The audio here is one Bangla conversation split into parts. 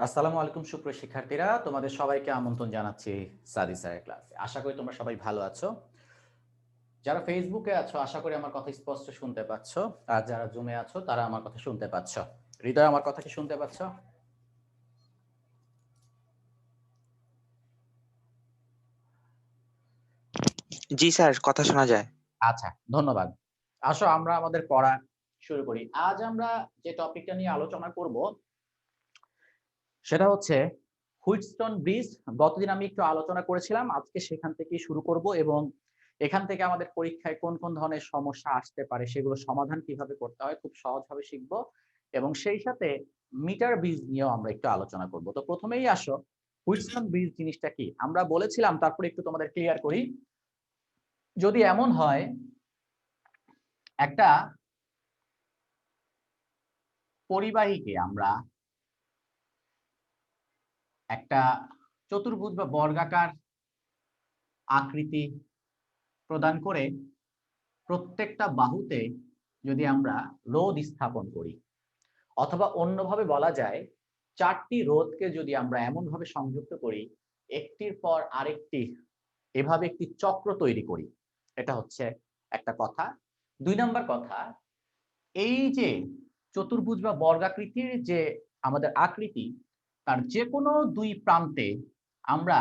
আসসালামু আলাইকুম সুপ্রিয় শিক্ষার্থীরা, তোমাদের সবাইকে আমন্ত্রণ জানাচ্ছি সাদি স্যারের ক্লাসে। আশা করি তোমরা সবাই ভালো আছো। যারা ফেসবুকে আছো আশা করি আমার কথা স্পষ্ট শুনতে পাচ্ছ, আর যারা জুমে আছো তারা আমার কথা শুনতে পাচ্ছ। হৃদয়, আমার কথা কি শুনতে পাচ্ছ? জি স্যার, কথা শোনা যায়। আচ্ছা, ধন্যবাদ। আসো আমরা আমাদের পড়া শুরু করি। আজ আমরা যে টপিকটা নিয়ে আলোচনা করব সেটা হচ্ছে হুইটস্টোন ব্রিজ। গতদিন আমি একটু আলোচনা করেছিলাম, আজকে সেখান থেকেই শুরু করব এবং এখান থেকে আমাদের পরীক্ষায় কোন কোন ধরনের সমস্যা আসতে পারে সেগুলো সমাধান কিভাবে করতে হয় খুব সহজভাবে শিখব এবং সেই সাথে মিটার ব্রিজ নিয়েও আমরা একটু আলোচনা করব। তো প্রথমেই আসো, হুইটস্টোন ব্রিজ জিনিসটা কি আমরা বলেছিলাম, তারপরে একটু তোমাদের ক্লিয়ার করি। যদি এমন হয় একটা পরিবাহীকে আমরা একটা চতুর্ভুজ বা বর্গাকার আকৃতি প্রদান করে প্রত্যেকটা বাহুতে যদি আমরা রোধ স্থাপন করি, অথবা অন্যভাবে বলা যায় চারটি রোধকে যদি আমরা এমনভাবে সংযুক্ত করি একটির পর আরেকটি, এভাবে একটি চক্র তৈরি করি, এটা হচ্ছে একটা কথা। ২ নাম্বার কথা, এই যে চতুর্ভুজ বা বর্গাকৃতির যে আমাদের আকৃতি, তার যে কোনো ২ প্রান্তে আমরা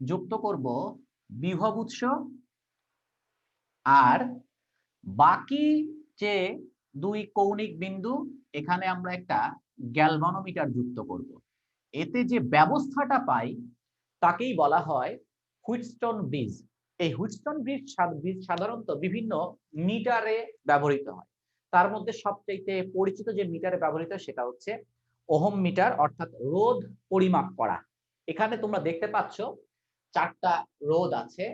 যুক্ত করব বিভব উৎস, আর বাকি যে ২ কৌণিক বিন্দু এখানে আমরা একটা গ্যালভানোমিটার যুক্ত করব। এতে যে ব্যবস্থাটা পাই তাকেই বলা হয় হুইটস্টোন ব্রিজ। এই হুইটস্টোন ব্রিজ সাধারণত বিভিন্ন মিটারে ব্যবহৃত হয়। তার মধ্যে সবচাইতে পরিচিত যে মিটারে ব্যবহৃত হয় সেটা হচ্ছে ওহম মিটার, অর্থাৎ রোধ পরিমাপ করা। এখানে তোমরা দেখতে পাচ্ছ ৪ টা রোধ আছে।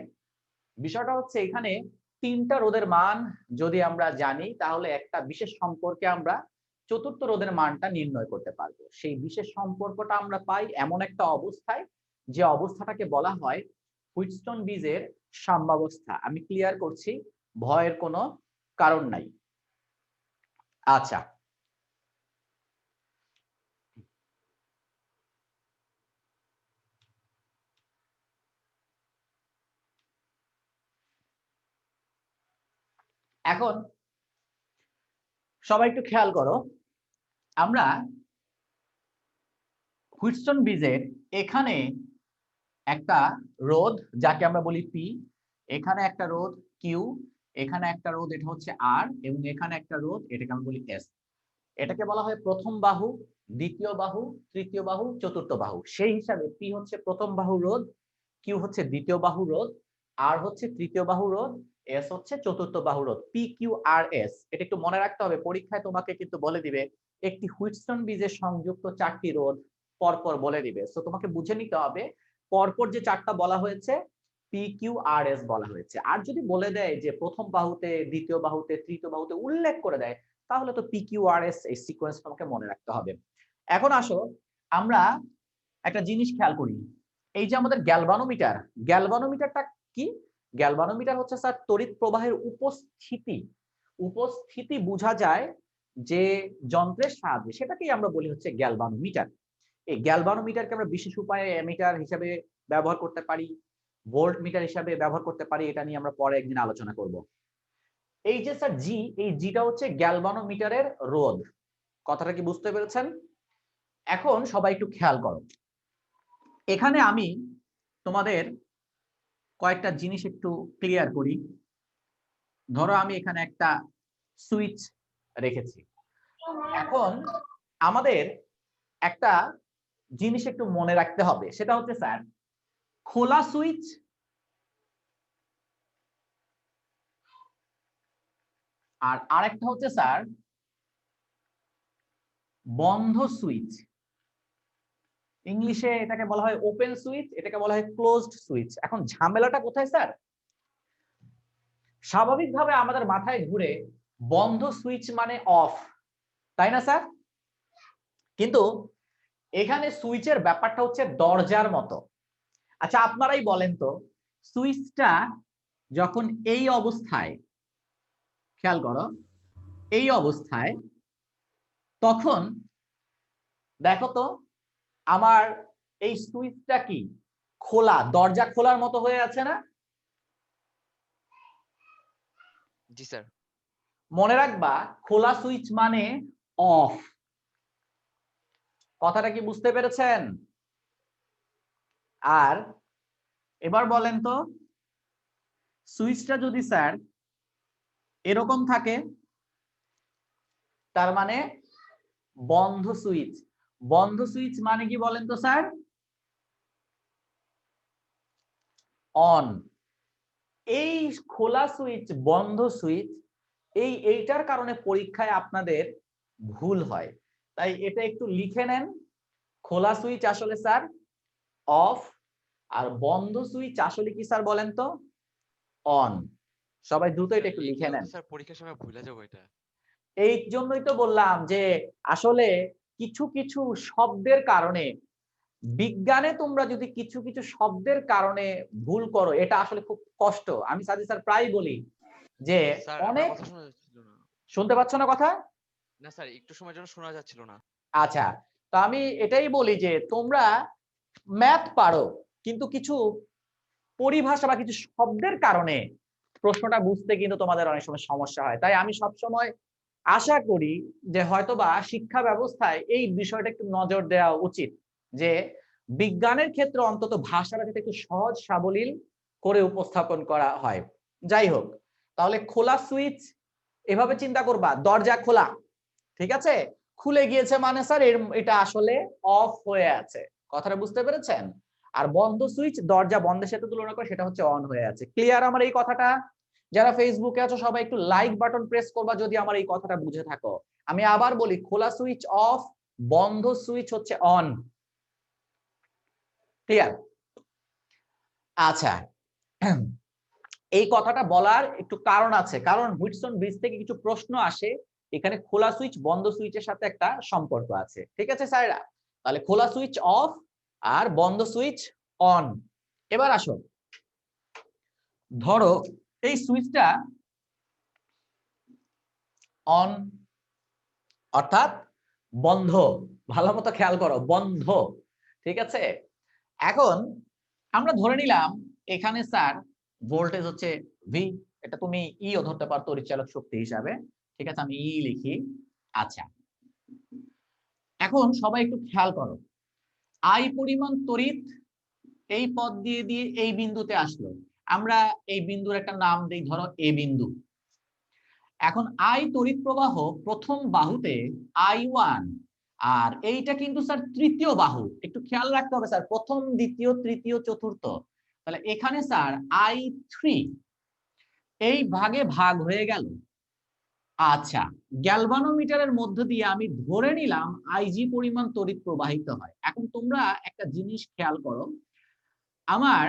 বিষয়টা হচ্ছে এখানে ৩ টা রোধের মান যদি আমরা জানি তাহলে একটা বিশেষ সম্পর্কে আমরা চতুর্থ রোধের মানটা নির্ণয় করতে পারবো। সেই বিশেষ সম্পর্কটা আমরা পাই এমন একটা অবস্থায়, যে অবস্থাটাকে বলা হয় হুইটস্টোন ব্রিজের সাম্যাবস্থা। আমি ক্লিয়ার করছি, ভয়ের কোনো কারণ নাই। আচ্ছা, এখন সবাই একটু খেয়াল করো, আমরা হুইটস্টোন ব্রিজের এখানে একটা রোধ যাকে আমরা বলি পি, এখানে একটা রোধ কিউ, এখানে একটা রোধ এটা হচ্ছে আর, এবং এখানে একটা রোধ এটাকে আমরা বলি এস। এটাকে বলা হয় প্রথম বাহু, দ্বিতীয় বাহু, তৃতীয় বাহু, চতুর্থ বাহু। সেই হিসাবে পি হচ্ছে প্রথম বাহু রোধ, কিউ হচ্ছে দ্বিতীয় বাহু রোধ, আর হচ্ছে তৃতীয় বাহু রোধ, এস হচ্ছে চতুর্থ বাহু রোধ। পি কিউ আর এস, এটা একটু মনে রাখতে হবে, পরীক্ষায় তোমাকে কিন্তু বলে দিবে একটি হুইটস্টোন ব্রিজের সংযুক্ত ৪টি রোধ পরপর বলে দিবে। সো তোমাকে বুঝে নিতে হবে পরপর যে ৪টা বলা হয়েছে পি কিউ আর এস বলা হয়েছে। আর যদি বলে দেয় যে প্রথম বাহুতে, দ্বিতীয় বাহুতে, তৃতীয় বাহুতে উল্লেখ করে দেয়, তাহলে তো পি কিউ আর এস এই সিকোয়েন্স তোমাকে মনে রাখতে হবে। এখন আসো আমরা একটা জিনিস খেয়াল করি, এই যে আমাদের গ্যালভানোমিটার, গ্যালভানোমিটারটা কি? গ্যালভানোমিটার হচ্ছে স্যার তড়িৎ প্রবাহের উপস্থিতি, উপস্থিতি বোঝা যায় যে যন্ত্রের সাহায্যে, সেটাকেই আমরা বলি হচ্ছে গ্যালভানোমিটার। এই গ্যালভানোমিটারকে আমরা বিশেষ উপায়ে অ্যামিটার হিসাবে ব্যবহার করতে পারি, ভোল্ট মিটার হিসাবে ব্যবহার করতে পারি, এটা নিয়ে আমরা পরে একদিন আলোচনা করব। এই যে স্যার জি, এই জিটা হচ্ছে গ্যালভানোমিটারের রোধ। কথাটা কি বুঝতে পেরেছেন? এখন সবাই একটু খেয়াল করো, এখানে আমি তোমাদের কয়েকটা জিনিস একটু ক্লিয়ার করি। ধরো আমি এখানে একটা সুইচ রেখেছি। এখন আমাদের একটা জিনিস একটু মনে রাখতে হবে, সেটা হচ্ছে স্যার খোলা সুইচ আর আরেকটা হচ্ছে স্যার বন্ধ সুইচ। ইংলিশে এটাকে বলা হয় ওপেন সুইচ, এটাকে বলা হয় ক্লোজড সুইচ। এখন ঝামেলাটা কোথায় স্যার? স্বাভাবিকভাবে আমাদের মাথায় ঘুরে বন্ধ সুইচ মানে অফ, তাই না স্যার? কিন্তু এখানে সুইচের ব্যাপারটা হচ্ছে দরজার মতো। আচ্ছা আপনারাই বলেন তো, সুইচটা যখন এই অবস্থায়, খেয়াল করো, এই অবস্থায়, তখন দেখো তো আমার এই সুইচটা কি খোলা, দরজা খোলার মতো হয়ে আছে না? জি স্যার। মনে রাখবা খোলা সুইচ মানে অফ। কথাটা কি বুঝতে পেরেছেন? আর এবার বলেন তো, সুইচটা যদি স্যার এরকম থাকে তার মানে বন্ধ সুইচ। বন্ধ সুইচ মানে কি বলেন তো স্যার? অন। এই খোলা সুইচ, বন্ধ সুইচ, এইটার কারণে পরীক্ষায় আপনাদের ভুল হয়। তাই এটা একটু লিখে নেন। খোলা সুইচ আসলে স্যার অফ, আর বন্ধ সুইচ আসলে কি স্যার বলেন তো? অন। সবাই দ্রুত এটা একটু লিখে নেন। স্যার পরীক্ষার সময় ভুলে যাবো এটা। এই জন্যই তো বললাম যে আসলে কিছু কিছু শব্দের কারণে, বিজ্ঞানে তোমরা যদি কিছু কিছু শব্দের কারণে ভুল করো, এটা আসলে খুব কষ্ট। আমি সাজি স্যার প্রায় বলি যে স্যার আপনার অনেক, কথা শোনা যাচ্ছিল না। শুনতে পাচ্ছ না কথা? না স্যার, একটু সময়ের জন্য শোনা যাচ্ছিল না। আচ্ছা, তো আমি এটাই বলি যে তোমরা ম্যাথ পারো, কিন্তু কিছু পরিভাষা বা কিছু শব্দের কারণে প্রশ্নটা বুঝতে কিন্তু তোমাদের অনেক সময় সমস্যা হয়। তাই আমি সব সময় আশা করি যে হয়তোবা শিক্ষা ব্যবস্থায় এই বিষয়টা একটু নজর দেওয়া উচিত, যে বিজ্ঞানের ক্ষেত্রে অন্তত ভাষাটা যাতে একটু সহজ সাবলীল করে উপস্থাপন করা হয়। যাই হোক, তাহলে খোলা সুইচ এভাবে চিন্তা করবা, দরজা খোলা, ঠিক আছে, খুলে গিয়েছে মানে স্যার এটা আসলে অফ হয়ে আছে। কথাটা বুঝতে পেরেছেন? আর বন্ধ সুইচ দরজা বন্ধের সাথে তুলনা করে সেটা হচ্ছে অন হয়ে আছে। ক্লিয়ার আমার এই কথাটা? যারা ফেসবুকে আছো সবাই একটু লাইক বাটন প্রেস করবা যদি আমার এই কথাটা বুঝে থাকো। আমি আবার বলি, খোলা সুইচ অফ, বন্ধ সুইচ হচ্ছে অন। ক্লিয়ার? আচ্ছা, এই কথাটা বলার একটু কারণ আছে, কারণ হুইটস্টোন ব্রিজ থেকে কিছু প্রশ্ন আসে, এখানে খোলা সুইচ বন্ধ সুইচের সাথে একটা সম্পর্ক আছে। ঠিক আছে স্যাররা? তাহলে খোলা সুইচ অফ আর বন্ধ সুইচ অন। এবার আসো, ধরো এই সুইচটা অন অর্থাৎ বন্ধ। ভালো মতো খেয়াল করো, বন্ধ। ঠিক আছে, এখন আমরা ধরে নিলাম এখানে স্যার ভোল্টেজ হচ্ছে ভি, এটা তুমি ইও ধরতে পারো তড়িৎচালক শক্তি হিসাবে। ঠিক আছে, আমি ই লিখি। আচ্ছা, এখন সবাই একটু খেয়াল করো, আই পরিমাণ তড়িৎ এই পথ দিয়ে দিয়ে এই বিন্দুতে আসলো। আমরা এই বিন্দুর একটা নাম দিই, ধরো এ বিন্দু। এখন আই তড়িৎ প্রবাহ প্রথম বাহুতে I1, আর এইটা কিন্তু স্যার তৃতীয় বাহু। একটু খেয়াল রাখতে হবে স্যার, প্রথম দ্বিতীয় তৃতীয় চতুর্থ, তাহলে এখানে স্যার I3 এই ভাগে ভাগ হয়ে গেল। আচ্ছা, গ্যালভানোমিটারের মধ্য দিয়ে আমি ধরে নিলাম আইজি পরিমাণ তড়িৎ প্রবাহিত হয়। এখন তোমরা একটা জিনিস খেয়াল করো, আমার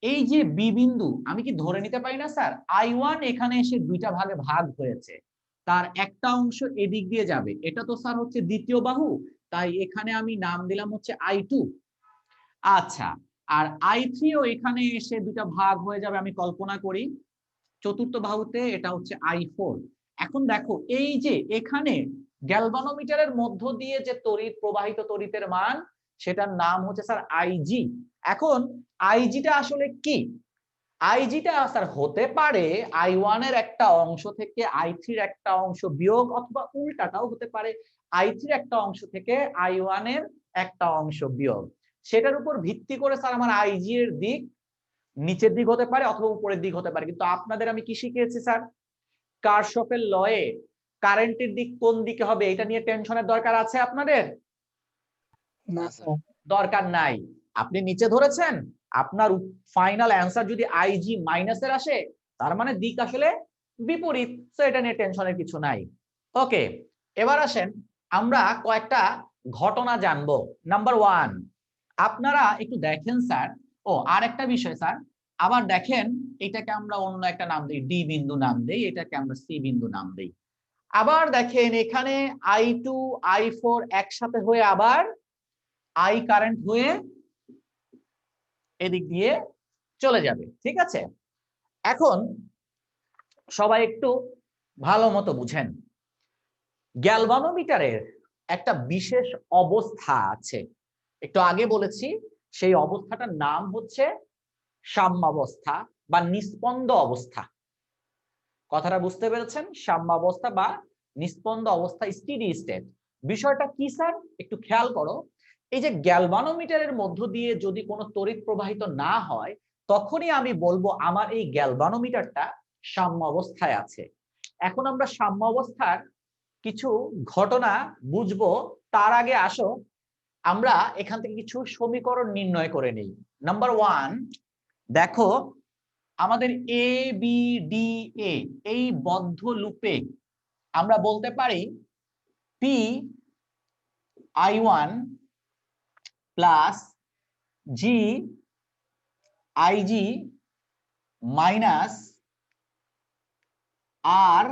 এই যে বি বিন্দু, আমি কি ধরে নিতে পারি না স্যার I1 এখানে এসে দুইটা ভাগে ভাগ হয়েছে, তার একটা অংশ এদিক দিয়ে যাবে, এটা তো স্যার হচ্ছে দ্বিতীয় বাহু, তাই এখানে আমি নাম দিলাম হচ্ছে I2। আচ্ছা, আর I3 ও এখানে এসে দুইটা ভাগ হয়ে যাবে, আমি কল্পনা করি চতুর্থ বাহুতে, এটা হচ্ছে I4। এখন দেখো এই যে এখানে গ্যালভানোমিটারের মধ্য দিয়ে যে তড়িৎ প্রবাহিত তড়িতের মান, সেটার নাম হচ্ছে স্যার আইজি। এখন আইজিটা আসলে কি? আইজিটা স্যার হতে পারে I1 এর একটা অংশ থেকে I3 এর একটা অংশ বিয়োগ, অথবা উল্টাটাও হতে পারে I3 এর একটা অংশ থেকে I1 এর একটা অংশ বিয়োগ। সেটার উপর ভিত্তি করে স্যার আমার আইজি এর দিক নিচের দিক হতে পারে অথবা উপরের দিক হতে পারে। কিন্তু আপনাদের আমি কি শিখিয়েছি স্যার? কারশফের লয়ে কারেন্টের দিক কোন দিকে হবে এটা নিয়ে টেনশনের দরকার আছে আপনাদের? না স্যার। দরকার নাই। আপনি নিচে ধরেছেন, আপনার ফাইনাল অ্যান্সার যদি আইজি মাইনাসের আসে, তার মানে দিক আসলে বিপরীত। সো এটা নিয়ে টেনশনের কিছু নাই। ওকে, এবার আসেন আমরা কয়েকটা ঘটনা জানবো। নাম্বার 1, আপনারা একটু দেখেন স্যার, ও আর একটা বিষয় স্যার, আবার দেখেন এটাকে আমরা অন্য একটা নাম দিই, ডি বিন্দু নাম দেই, এটাকে আমরা সি বিন্দু নাম দেই। আবার দেখেন এখানে I2 I4 একসাথে হয়ে আবার I কারেন্ট হয়ে এদিক দিয়ে চলে যাবে। ঠিক আছে, এখন সবাই একটু ভালো মতো বুঝেন, গ্যালভানোমিটারের একটা বিশেষ অবস্থা আছে। একটু আগে বলেছি সেই অবস্থাটার নাম হচ্ছে সাম্যাবস্থা বা নিস্পন্দ অবস্থা। কথাটা বুঝতে পেরেছেন? সাম্যাবস্থা বা নিস্পন্দ অবস্থা, স্টেডি স্টেট। বিষয়টা কি স্যার? একটু খেয়াল করো, এই যে গ্যালভানোমিটারের মধ্য দিয়ে যদি কোনো তড়িৎ প্রবাহিত না হয়, তখনই আমি বলবো আমার এই গ্যালভানোমিটারটা সাম্যাবস্থায় আছে। এখন আমরা সাম্যাবস্থার কিছু ঘটনা বুঝবো, তার আগে আসো আমরা এখান থেকে কিছু সমীকরণ নির্ণয় করে নিই। নাম্বার 1, দেখো আমাদের এ বি ডি এ এই বদ্ধ লুপে আমরা বলতে পারি পি I1 প্লাস জি আইজি মাইনাস আর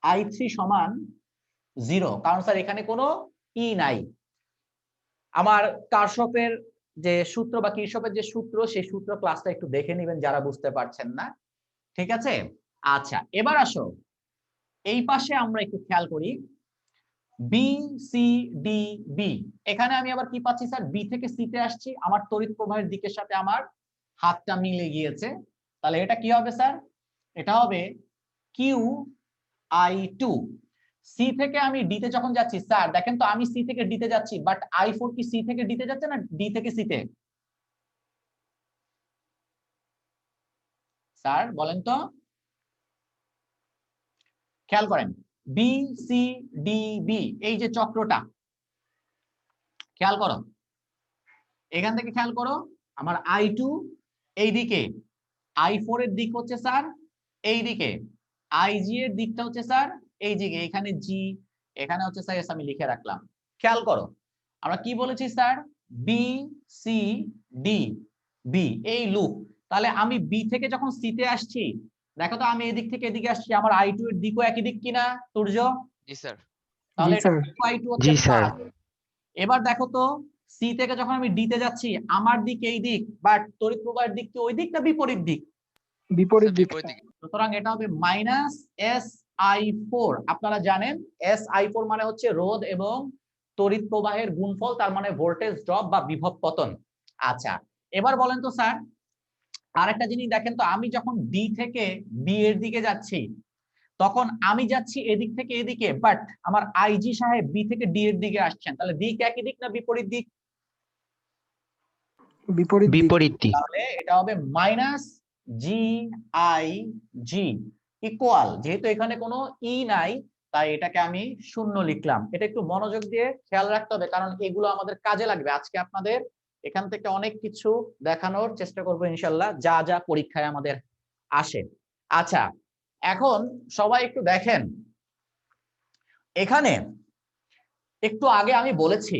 I3 সমান 0। কারণ স্যার এখানে কোনো ই নাই। আমার কারশফের যে সূত্র বা কিরশফের যে সূত্র, সেই সূত্র ক্লাসটা একটু দেখে নেবেন যারা বুঝতে পারছেন না। ঠিক আছে? আচ্ছা, এবার আসো এই পাশে আমরা একটু খেয়াল করি বি সি ডি বি। এখানে আমি আবার কি পাচ্ছি স্যার? বি থেকে সি তে আসছি, আমার তড়িৎ প্রবাহের দিকের সাথে আমার হাতটা মিলে গিয়েছে। তাহলে এটা কি হবে স্যার? এটা হবে কিউ I2। সি থেকে আমি ডি তে যখন যাচ্ছি, স্যার দেখেন তো আমি সি থেকে ডি তে যাচ্ছি, বাট I4 কি সি থেকে ডি তে যাচ্ছে না ডি থেকে সি তে? স্যার বলেন তো, খেয়াল করেন বি সি ডি বি এই যে চক্রটা, খেয়াল করো এখান থেকে, খেয়াল করো আমার I2 এইদিকে, I4 এর দিক হচ্ছে স্যার এইদিকে, IG এর দিকটা হচ্ছে স্যার এই দিকে, এখানে জি, এখানে হচ্ছে স্যার এস আমি লিখে রাখলাম। খেয়াল করো আমরা কি বলেছি sir? B C D B এই লুপ। তাহলে আমি বি থেকে যখন সি তে আসছি, দেখো তো আমি এদিক থেকে এদিকে আসছি, আমার I2 এর দিকও একই দিক কিনা সূর্য? জি স্যার। তাহলে জি এটা স্যার। I2 হচ্ছে প্লাস। এবার দেখো তো সি থেকে যখন আমি ডি তে যাচ্ছি, আমার দিক এই দিক, বাট তড়িৎ প্রবাহের দিক কি ওই দিক না বিপরীত দিক? বিপরীত স্যার দিক। বিপরীত দিকে। সুতরাং এটা হবে মাইনাস SI4। আপনারা জানেন SI4 মানে হচ্ছে রোধ এবং তড়িৎ প্রবাহের গুণফল, তার মানে ভোল্টেজ ড্রপ বা বিভব পতন। আচ্ছা, এবার বলেন তো স্যার আরেকটা জিনিস দেখেন তো, আমি যখন ডি থেকে বি এর দিকে যাচ্ছি, তখন আমি যাচ্ছি এদিক থেকে এদিকে, বাট আমার আইজি সাহেব বি থেকে ডি এর দিকে আসছেন। তাহলে দিক একই দিক না বিপরীত দিক? বিপরীত দিক। বিপরীত দিক। তাহলে এটা হবে minus G I G equal, যেহেতু এখানে কোনো ই নাই তাই এটাকে আমি শূন্য লিখলাম। এটা একটু মনোযোগ দিয়ে খেয়াল রাখতে হবে, কারণ এগুলো আমাদের কাজে লাগবে। আজকে আপনাদের এখান থেকে অনেক কিছু দেখানোর চেষ্টা করবো ইনশাল্লাহ, যা যা পরীক্ষায় আমাদের আসে। আচ্ছা, এখন সবাই একটু দেখেন, এখানে একটু আগে আমি বলেছি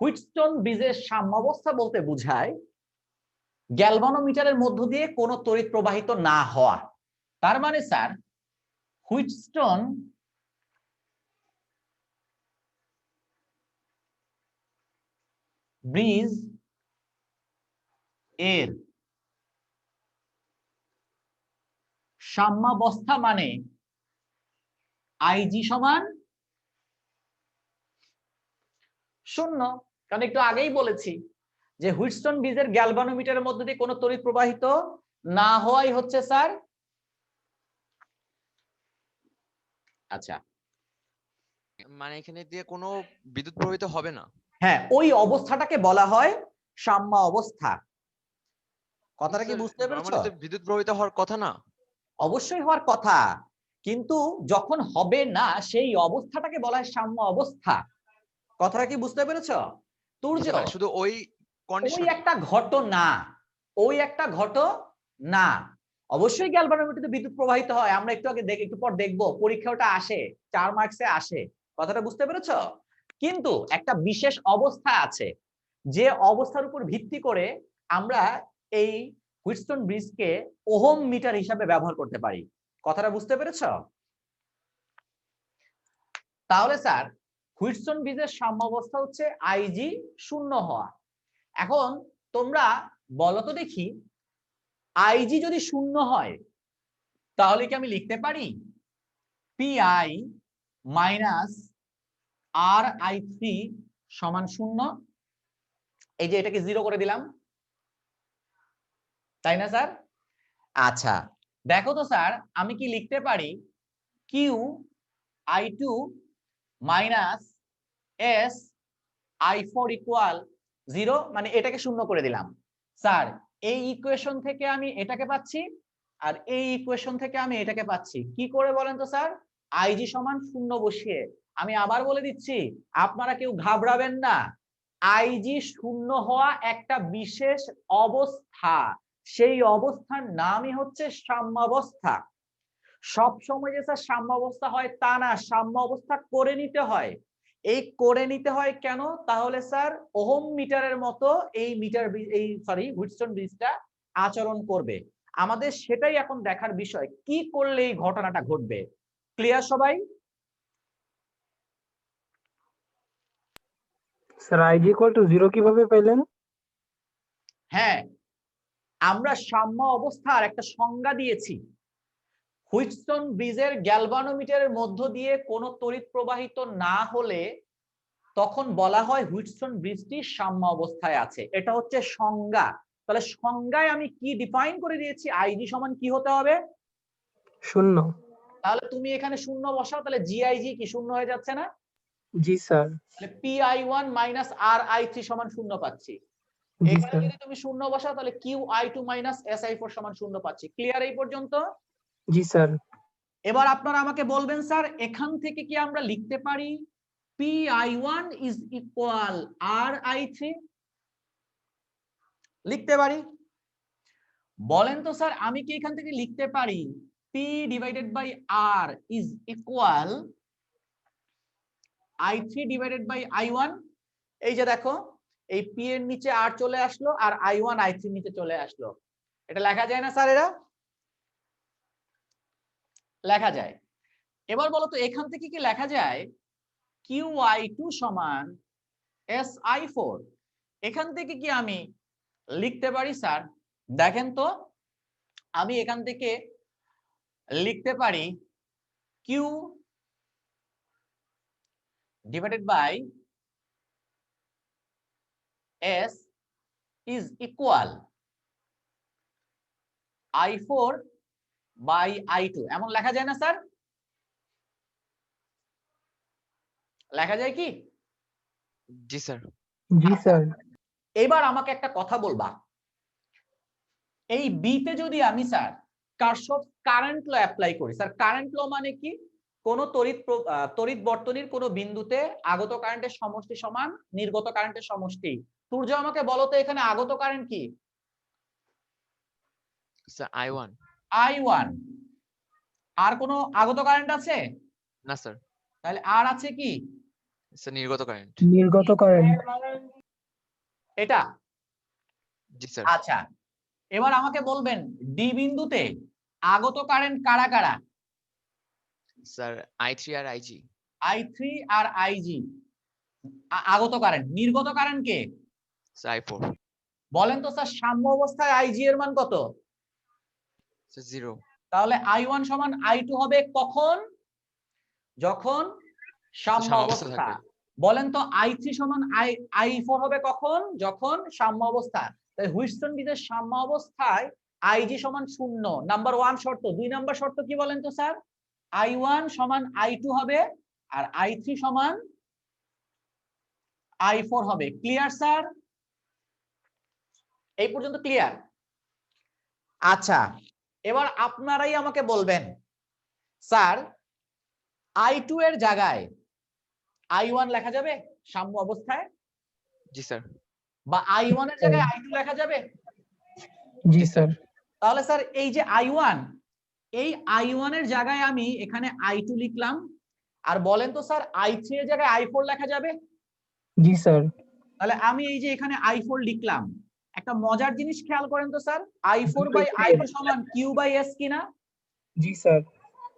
হুইটস্টোন ব্রিজের সাম্যাবস্থা বলতে বোঝায় গ্যালভানোমিটারের মধ্য দিয়ে কোনো তড়িৎ প্রবাহিত না হওয়া। তার মানে স্যার হুইটস্টোন ব্রিজ এর সাম্যাবস্থা মানে আইজি সমান 0। কারণ একটু আগেই বলেছি যে হুইটস্টোন ব্রিজের গ্যালভানোমিটারের মধ্য দিয়ে কোনো তড়িৎ প্রবাহিত না হওয়াই হচ্ছে স্যার, আচ্ছা মানে এখানে দিয়ে কোনো বিদ্যুৎ প্রবাহিত হবে না। হ্যাঁ, ওই অবস্থাটাকে বলা হয় সাম্য অবস্থা। কথাটা কি বুঝতে পেরেছো? নরমালি তো বিদ্যুৎ প্রবাহিত হওয়ার কথা না। অবশ্যই হওয়ার কথা, কিন্তু যখন হবে না সেই অবস্থাটাকে বলা হয় সাম্য অবস্থা। কথাটা কি বুঝতে পেরেছো তুর্য? মানে শুধু ওই ওই কন্ডিশন। একটা ঘটনা, ওই একটা ঘটনা। অবশ্যই গ্যালভানোমিটারে বিদ্যুৎ প্রবাহিত হয়, আমরা একটু আগে একটু পর দেখবো, পরীক্ষাটা আসে 4 মার্কসে আসে। কথাটা বুঝতে পেরেছো? কিন্তু একটা বিশেষ অবস্থা আছে, যে অবস্থার উপর ভিত্তি করে আমরা এই হুইটস্টোন ব্রিজকে ওহম মিটার হিসাবে ব্যবহার করতে পারি। কথাটা বুঝতে পেরেছো? তাহলে স্যার হুইটস্টোন ব্রিজের সাম্যাবস্থা হচ্ছে আইজি 0 হওয়া। এখন তোমরা বলো তো দেখি, আইজি যদি 0 হয় তাহলে কি আমি লিখতে পারি পিআই মাইনাস আর আই3 সমান 0? এই যে এটাকে 0 করে দিলাম, তাই না স্যার? আচ্ছা দেখো তো স্যার, আমি কি লিখতে পারি Q i2 minus S i4 equal 0, মানে এটাকে শূন্য করে দিলাম। স্যার এই ইকুয়েশন থেকে আমি এটাকে পাচ্ছি, আর এই ইকুয়েশন থেকে আমি এটাকে পাচ্ছি। কি করে বলেন তো স্যার? আইজি সমান 0 বসিয়ে। আমি আবার বলে দিচ্ছি, আপনারা কেউ ঘাবড়াবেন না। আইজি 0 হওয়া একটা বিশেষ অবস্থা, সেই অবস্থার নামই হচ্ছে সাম্যাবস্থা। সব সময় যে স্যার সাম্যাবস্থা হয় তা না, সাম্য অবস্থা করে নিতে হয়। এই করে নিতে হয় কেন? তাহলে স্যার ওহম মিটারের মতো এই হুইটস্টোন ব্রিজটা আচরণ করবে। আমাদের সেটাই এখন দেখার বিষয়, কি করলে এই ঘটনাটা ঘটবে। ক্লিয়ার সবাই? স্যার i equal to 0 কিভাবে পেলেন? হ্যাঁ, আমরা সাম্য অবস্থার একটা সংজ্ঞা দিয়েছি। হুইটস্টোন ব্রিজের গ্যালভানোমিটারের মধ্য দিয়ে কোনো তড়িৎ প্রবাহিত না হলে তখন বলা হয় হুইটস্টোন ব্রিজটি সাম্য অবস্থায় আছে। এটা হচ্ছে সংজ্ঞা। তাহলে সংজ্ঞায় আমি কি ডিফাইন করে দিয়েছি? আইজি সমান কি হতে হবে? 0। তাহলে তুমি এখানে 0 বসাও, তাহলে জিআইজি কি 0 হয়ে যাচ্ছে না? জি স্যার। তাহলে PI1 মাইনাস RI3 সমান 0 পাচ্ছি। জি এখানে স্যার। যদি তুমি 0 বসাও তাহলে QI2 মাইনাস SI4 সমান 0 পাচ্ছি। ক্লিয়ার এই পর্যন্ত? জি স্যার। এবার আপনারা আমাকে বলবেন স্যার, এখান থেকে কি আমরা লিখতে পারি PI1 is equal RI3? লিখতে পারি। বলেন তো স্যার, আমি কি এখান থেকে লিখতে পারি P divided by R is equal I3 divided by I1? এই যে দেখো, এই P এর নিচে R চলে আসলো আর I1 I3 এর নিচে চলে আসলো। এটা লেখা যায় না স্যার? এরা লেখা যায়। এবার বলো তো, এখান থেকে কি লেখা যায় QI2 সমান SI4? এখান থেকে কি আমি লিখতে পারি স্যার? দেখেন তো, আমি এখান থেকে লিখতে পারি Q divided by S is equal I4 by I2, এমন লেখা যায় না স্যার? লেখা যায় কি? জি স্যার। জি স্যার। এবার আমাকে একটা কথা বলবা, এই বি তে যদি আমি sir Kirchhoff current law apply করি। স্যার কারেন্ট ল মানে কি? কোন তড়িৎ বর্তনীর কোন বিন্দুতে আগত কারেন্টের সমষ্টি সমান নির্গত কারেন্টের সমষ্টি। সূর্য আমাকে বলো তো, এখানে আগত কারেন্ট কি? Sir I1। I1। আর কোন আগত কারেন্ট আছে? না স্যার। তাহলে আর আছে কি? স্যার নির্গত কারেন্ট। নির্গত কারেন্ট। এটা। জি স্যার। আচ্ছা, এবার আমাকে বলবেন ডি বিন্দুতে আগত কারেন্ট কারা কারা? স্যার I3 আর IG। I3 আর IG আগত কারেন্ট। নির্গত কারেন্ট কে? Sir I4। বলেন তো স্যার, সাম্য অবস্থায় IG এর মান কত? স্যার 0। তাহলে I1 সমান I2 হবে কখন? যখন সাম্য সাম্য অবস্থা অবস্থা। থাকবে। বলেন তো I3 সমান I4 হবে কখন? যখন সাম্য অবস্থা। তাই হুইটস্টোন ব্রিজের সাম্য অবস্থায় IG সমান 0, নাম্বার 1 শর্ত। 2 নাম্বার শর্ত কি বলেন তো স্যার? I1 সমান I2 হবে আর I3 সমান I4 হবে। Clear sir? এই পর্যন্ত ক্লিয়ার? আচ্ছা, এবার আপনারাই আমাকে বলবেন স্যার I2 এর জায়গায় I1 লেখা যাবে সাম্য অবস্থায়? জি স্যার। বা I1 এর জায়গায় I2 লেখা যাবে? জি স্যার। তাহলে স্যার এই যে I1, এই I1 এর জায়গায় আমি এখানে I2 লিখলাম। আর বলেন তো স্যার I3 এর জায়গায় I4 লেখা যাবে? জি স্যার। তাহলে আমি এই যে এখানে I4 লিখলাম। একটা মজার জিনিস খেয়াল করেন তো স্যার, I4 বাই দুটোই I2 same। সমান Q বাই S কিনা? জি স্যার।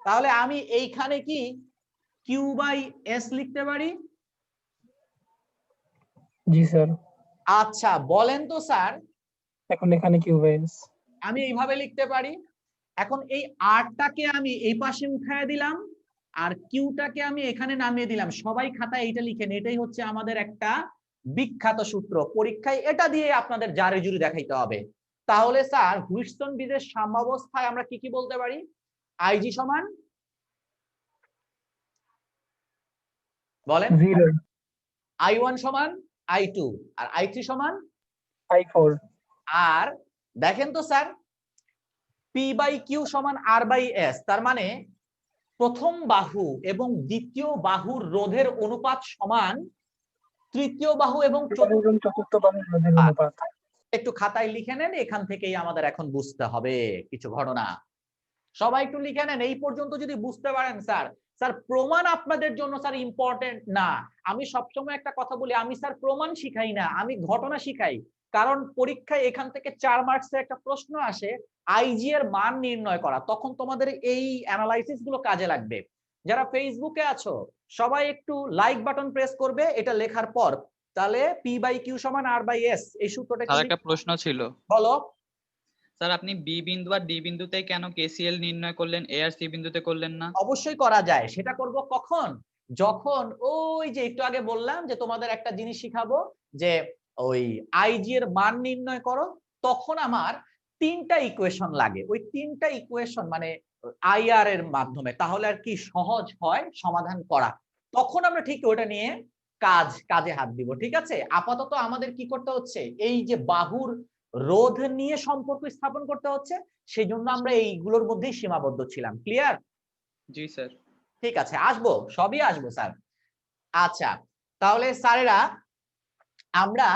তাহলে আমি এইখানে কি Q বাই S লিখতে পারি? জি স্যার। আচ্ছা বলেন তো স্যার, এখন এখানে কিউবেস। আমি এইভাবে লিখতে পারি। এখন এই আরটাকে আমি এই পাশে উঠায় দিলাম আর কিউটাকে আমি এখানে নামিয়ে দিলাম। সবাই খাতায় এইটা লিখেন, এটাই হচ্ছে আমাদের একটা বিখ্যাত সূত্র, পরীক্ষায় এটা দিয়ে আপনাদের জারি জুরি দেখাইতে হবে। তাহলে স্যার হুইটস্টোন ব্রিজের সাম্যাবস্থায় আমরা কি কি বলতে পারি? আইজি সমান বলেন, 0 I1 সমান I2 আর I3 সমান I4 আর দেখেন তো স্যার P/Q সমান R/S, তার মানে প্রথম বাহু এবং দ্বিতীয় বাহুর রোধের অনুপাত সমান তৃতীয় বাহু এবং চতুর্থ বাহুর রোধের অনুপাত। একটু খাতায় লিখে নেন, এখান থেকেই আমাদের এখন বুঝতে হবে কিছু ঘটনা। সবাই একটু লিখে নেন, এই পর্যন্ত যদি বুঝতে পারেন স্যার, স্যার প্রমাণ আপনাদের জন্য স্যার ইম্পর্টেন্ট না। আমি সবসময় একটা কথা বলি, আমি স্যার প্রমাণ শিখাই না, আমি ঘটনা শিখাই। কারণ পরীক্ষায় এখান থেকে 4 মার্কসের একটা প্রশ্ন আসে আইজি এর মান নির্ণয় করা, তখন তোমাদের এই অ্যানালাইসিস গুলো কাজে লাগবে। যারা ফেসবুকে আছো সবাই একটু লাইক বাটন প্রেস করবে এটা লেখার পর, তাহলে P/Q সমান R/S এই সূত্রটা আর একটা প্রশ্ন ছিল, বলো। স্যার আপনি বি বিন্দু আর ডি বিন্দুতে কেন কেসিএল নির্ণয় করলেন, এ আর সি বিন্দুতে করলেন না? অবশ্যই করা যায়, সেটা করব কখন? যখন ওই যে একটু আগে বললাম যে তোমাদের একটা জিনিস শিখাবো যে ওই আইজি এর মান নির্ণয় করো, তখন আমার 3টা ইকুয়েশন লাগে, ওই 3টা ইকুয়েশন মানে আইআর এর মাধ্যমে, তাহলে আর কি সহজ হয় সমাধান করা, তখন আমরা ঠিক ওটা নিয়ে কাজে হাত দিব। ঠিক আছে, আপাতত আমাদের কি করতে হচ্ছে, এই যে বাহুর রোধ নিয়ে সম্পর্ক স্থাপন করতে হচ্ছে, সেই জন্য আমরা এইগুলোর মধ্যেই সীমাবদ্ধ ছিলাম। ক্লিয়ার? জি স্যার। ঠিক আছে, আসবো, সবই আসবো স্যার। আচ্ছা, তাহলে স্যারেরা আমরা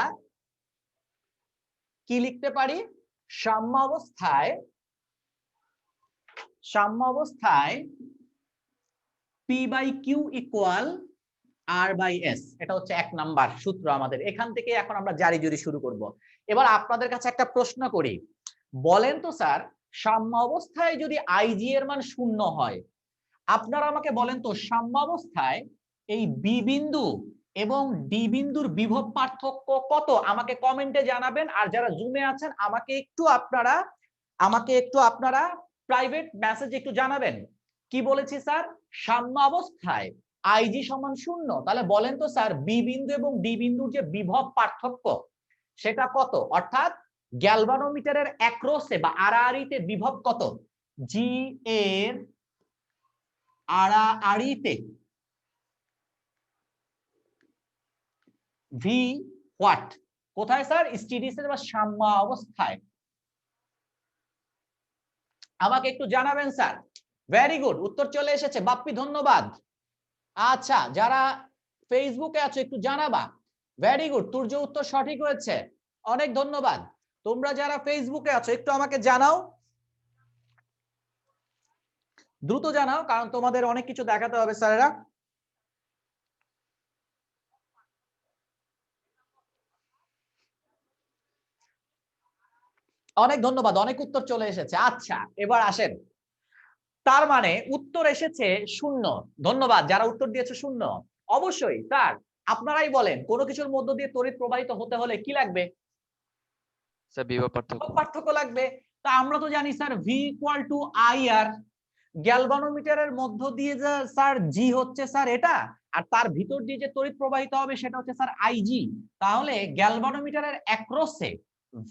কি লিখতে পারি? সাম্যাবস্থায় P/Q ইকুয়াল R/S, এটা হচ্ছে 1 নাম্বার সূত্র আমাদের। এখান থেকে এখন আমরা জারি জুরি শুরু করব। এবার আপনাদের কাছে একটা প্রশ্ন করি, বলেন তো স্যার সাম্যাবস্থায় যদি আইজি এর মান 0 হয়, আপনারা আমাকে বলেন তো সাম্যাবস্থায় এই বি বিন্দু এবং ডি বিন্দুর বিভব পার্থক্য কত? আমাকে কমেন্টে জানাবেন। আর যারা জুমে আছেন আমাকে একটু আপনারা প্রাইভেট মেসেজ একটু জানাবেন। কি বলেছি স্যার? সাম্যাবস্থায় আইজি সমান 0, তাহলে বলেন তো স্যার বি বিন্দু এবং ডি বিন্দুর যে বিভব পার্থক্য সেটা কত? অর্থাৎ গ্যালভানোমিটারের অ্যাক্রসে বা আড়াআড়িতে বিভব কত? জি এর আড়াআড়িতে ভি হোয়াট? কোথায় স্যার? স্টেডিস্টেট বা সাম্য অবস্থায়। আমাকে একটু জানাবেন স্যার। ভেরি গুড, উত্তর চলে এসেছে বাপ্পি, ধন্যবাদ। আচ্ছা, যারা ফেসবুকে আছো একটু জানাবা। ভেরি গুড, তুর্য উত্তর সঠিক হয়েছে, অনেক ধন্যবাদ। তোমরা যারা ফেসবুকে আছো একটু আমাকে জানাও, দ্রুত জানাও, কারণ তোমাদের অনেক কিছু দেখাতে হবে স্যারেরা। অনেক ধন্যবাদ, অনেক উত্তর চলে এসেছে। আচ্ছা, এবার আসেন, তার মানে উত্তর এসেছে 0। ধন্যবাদ যারা উত্তর দিয়েছে 0। অবশ্যই স্যার, আপনারাই বলেন কোনো কিছুর মধ্য দিয়ে তড়িৎ প্রবাহিত হতে হলে কি লাগবে? স্যার বিভব পার্থক্য। পার্থক্য লাগবে। তা আমরা তো জানি sir V equal to IR. গ্যালভানোমিটারের মধ্য দিয়ে যে স্যার জি হচ্ছে স্যার এটা, আর তার ভিতর দিয়ে যে তড়িৎ প্রবাহিত হবে সেটা হচ্ছে স্যার আইজি। তাহলে গ্যালভানোমিটারের অ্যাক্রসে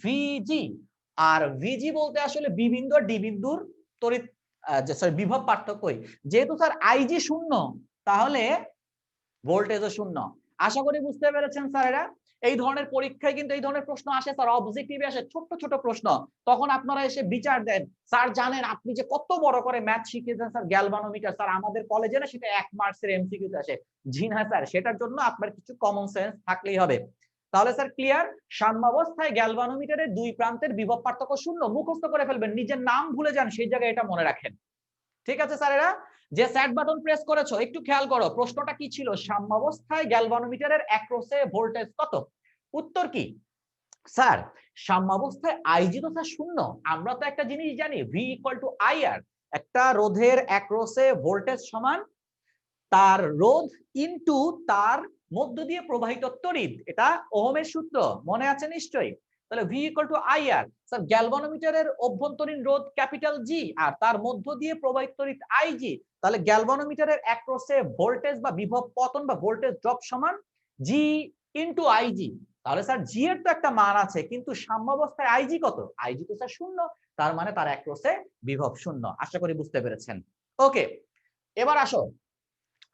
ভিজি, আর ভিজি বলতে আসলে বি বিন্দু আর ডি বিন্দুর তড়িৎ বিভব পার্থক্যই। যেহেতু স্যার আইজি 0, তাহলে ভোল্টেজও 0। আশা করি বুঝতে পেরেছেন স্যারেরা। এই ধরনের পরীক্ষায় কিন্তু এই ধরনের প্রশ্ন আসে স্যার, অবজেক্টিভে আসে ছোট ছোট প্রশ্ন, তখন আপনারা এসে বিচার দেন, স্যার জানেন আপনি যে কত বড় করে ম্যাথ শিখিয়েছেন স্যার, গ্যালভানোমিটার স্যার আমাদের কলেজে না সেটা 1 মার্কসের এমসিকিউতে আসে। জি না স্যার, সেটার জন্য আপনার কিছু কমন সেন্স থাকলেই হবে। তাহলে স্যার ক্লিয়ার, সাম্যাবস্থায় গ্যালভানোমিটারের দুই প্রান্তের বিভব পার্থক্য 0। মুখস্থ করে ফেলবেন, নিজের নাম ভুলে যান সেই জায়গায় এটা মনে রাখেন। ঠিক আছে স্যারেরা, যে স্যাট বাটন প্রেস করেছো একটু খেয়াল করো, প্রশ্নটা কি ছিল? সাম্যাবস্থায় গ্যালভানোমিটারের অ্যাক্রসে ভোল্টেজ কত? উত্তর কি স্যার? সাম্যাবস্থায় আইজি তো স্যার 0। আমরা তো একটা জিনিস জানি, ভি ইকুয়াল টু আইআর। একটা রোধের অ্যাক্রসে ভোল্টেজ সমান তার রোধ ইনটু তার মধ্য দিয়ে প্রবাহিত তড়িৎ, এটা ওহমের সূত্র, মনে আছে নিশ্চয়ই। তাহলে V equal to IR, sir গ্যালভানোমিটারের অভ্যন্তরীণ রোধ ক্যাপিটাল জি আর তার মধ্য দিয়ে প্রবাহিত তড়িৎ আইজি, তাহলে গ্যালভানোমিটারের অ্যাক্রসে ভোল্টেজ বা বিভব পতন বা ভোল্টেজ ড্রপ সমান জি ইনটু আইজি। তাহলে স্যার জি এর তো একটা মান আছে, কিন্তু সাম্যাবস্থায় আইজি কত? আইজি তো স্যার 0, তার মানে তার অ্যাক্রসে বিভব 0। আশা করি বুঝতে পেরেছেন। ওকে, এবার আসো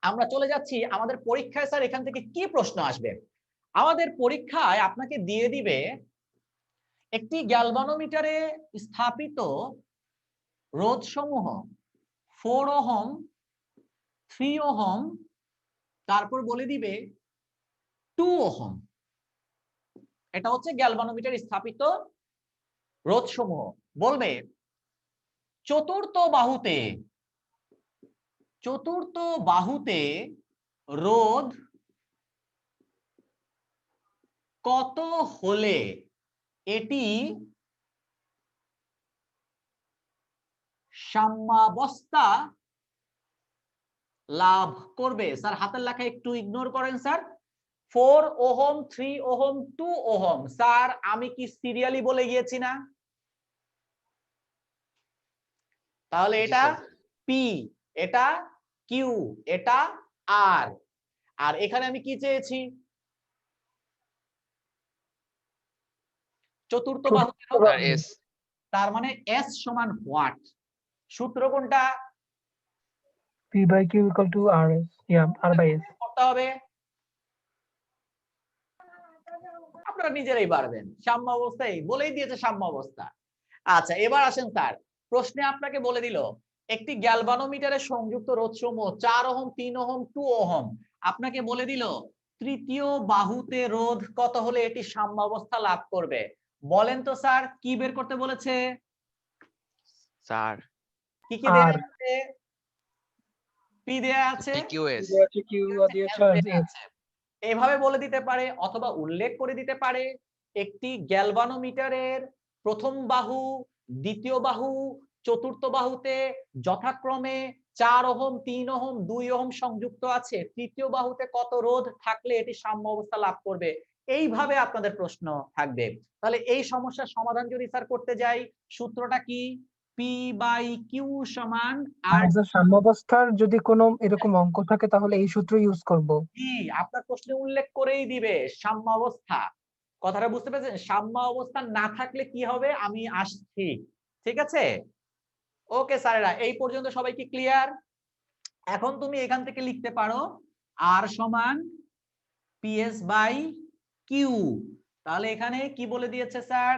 আমরা চলে যাচ্ছি আমাদের পরীক্ষায় স্যার এখান থেকে কি প্রশ্ন আসবে। আমাদের পরীক্ষায় আপনাকে দিয়ে দিবে একটি গ্যালভানোমিটারে স্থাপিত রোধ সমূহ 4 ওহম, 3 ওহম, তারপর বলে দিবে 2 ওহম। এটা হচ্ছে গ্যালভানোমিটারে স্থাপিত রোধ সমূহ। বলবে চতুর্থ বাহুতে রোধ কত হলে এটি সাম্যাবস্থা লাভ করবে। স্যার হাতের লেখা একটু ইগনোর করেন sir. 4 ohm, 3 ohm, 2 ohm. Sir আমি কি সিরিয়ালি বলে গিয়েছি না? তাহলে জি এটা স্যার। পি, এটা কিউ, এটা আর, আর এখানে আমি কি চেয়েছি? চতুর্থ বাহুতে রোধ। Sir S. তার মানে এস সমান হোয়াট? সূত্র কোনটা? P by Q equal to RS. Yeah, R by S. করতে হবে, আপনারা নিজেরাই পারবেন। সাম্য অবস্থায় বলেই দিয়েছে সাম্য অবস্থা। আচ্ছা এবার আসেন স্যার, প্রশ্নে আপনাকে বলে দিল একটি গ্যালভানোমিটারে সংযুক্ত রোধসমূহ 4 ওহম, 3 ওহম, 2 ওহম। আপনাকে বলে দিল তৃতীয় বাহুতে রোধ কত হলে এটি সাম্য অবস্থা লাভ করবে। বলেন তো স্যার কি বের করতে বলেছে? স্যার কি কি দেয়া R. আছে? পি দেয়া আছে, পিকিউএস। দিয়েছে Q আর দিয়েছে S দেয়া S. আছে। এইভাবে বলে দিতে পারে অথবা উল্লেখ করে দিতে পারে একটি গ্যালভানোমিটারের প্রথম বাহু, দ্বিতীয় বাহু, চতুর্থ বাহুতে যথাক্রমে 4 ওহম, 3 ওহম, 2 ওহম সংযুক্ত আছে। তৃতীয় বাহুতে কত রোধ থাকলে এটি সাম্য অবস্থা লাভ করবে। এইভাবে আপনাদের প্রশ্ন থাকবে। তাহলে এই সমস্যার সমাধান যদি স্যার করতে যাই, সূত্রটা কি? পি বাই কিউ সমান আর। আর স্যার সাম্যাবস্থার যদি কোনো এরকম অঙ্ক থাকে তাহলে এই সূত্র ইউজ করব। জি, আপনার প্রশ্নে উল্লেখ করেই দিবে সাম্যাবস্থা। কথাটা বুঝতে পেরেছেন? সাম্য অবস্থা না থাকলে কি হবে আমি আসছি। ঠিক আছে? ওকে স্যারেরা, এই পর্যন্ত সবাই কি ক্লিয়ার? এখন তুমি এখান থেকে লিখতে পারো আর সমান পিএস বাই কিউ। তাহলে এখানে কি বলে দিয়েছে স্যার?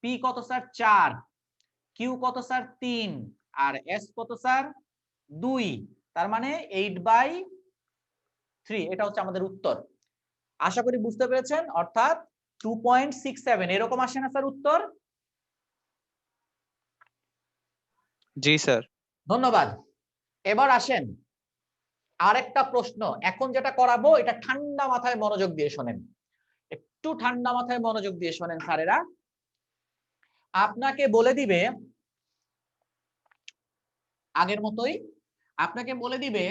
পি কত স্যার? 4, কিউ কত স্যার? 3, আর এস কত স্যার? 2। তার মানে 8/3। এটা হচ্ছে আমাদের উত্তর। আশা করি বুঝতে পেরেছেন। অর্থাৎ 2.67 এরকম আসে না স্যার উত্তর? জি স্যার। ধন্যবাদ। এবার আসেন আরেকটা প্রশ্ন। এখন যেটা করাবো এটা ঠান্ডা মাথায় মনোযোগ দিয়ে শোনেন, একটু ঠান্ডা মাথায় মনোযোগ দিয়ে শোনেন স্যারেরা। আপনাকে বলে দিবে আগের মতোই, আপনাকে বলে দিবে